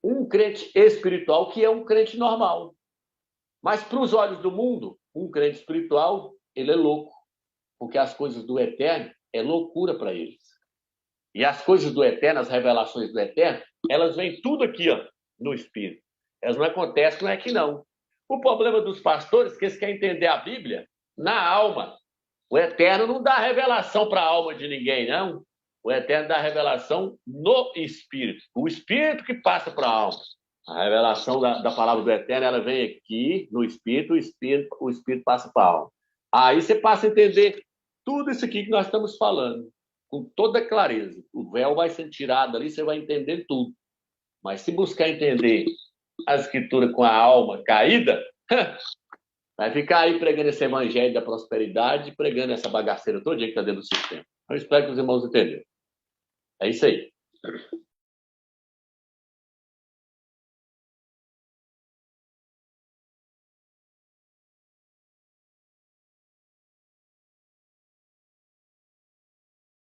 Um crente espiritual que é um crente normal. Mas para os olhos do mundo, um crente espiritual, ele é louco. Porque as coisas do eterno é loucura para eles. E as coisas do eterno, as revelações do eterno, elas vêm tudo aqui, ó, no Espírito. Elas não acontecem, não é aqui não. O problema dos pastores é que eles querem entender a Bíblia na alma. O eterno não dá revelação para a alma de ninguém, não. O eterno dá revelação no Espírito. O Espírito que passa para a alma. A revelação da palavra do eterno, ela vem aqui no Espírito, o Espírito passa para a alma. Aí você passa a entender tudo isso aqui que nós estamos falando, com toda clareza. O véu vai ser tirado ali, você vai entender tudo. Mas se buscar entender a Escritura com a alma caída, vai ficar aí pregando esse evangelho da prosperidade, pregando essa bagaceira todo dia que está dentro do sistema. Eu espero que os irmãos entendam. É isso aí.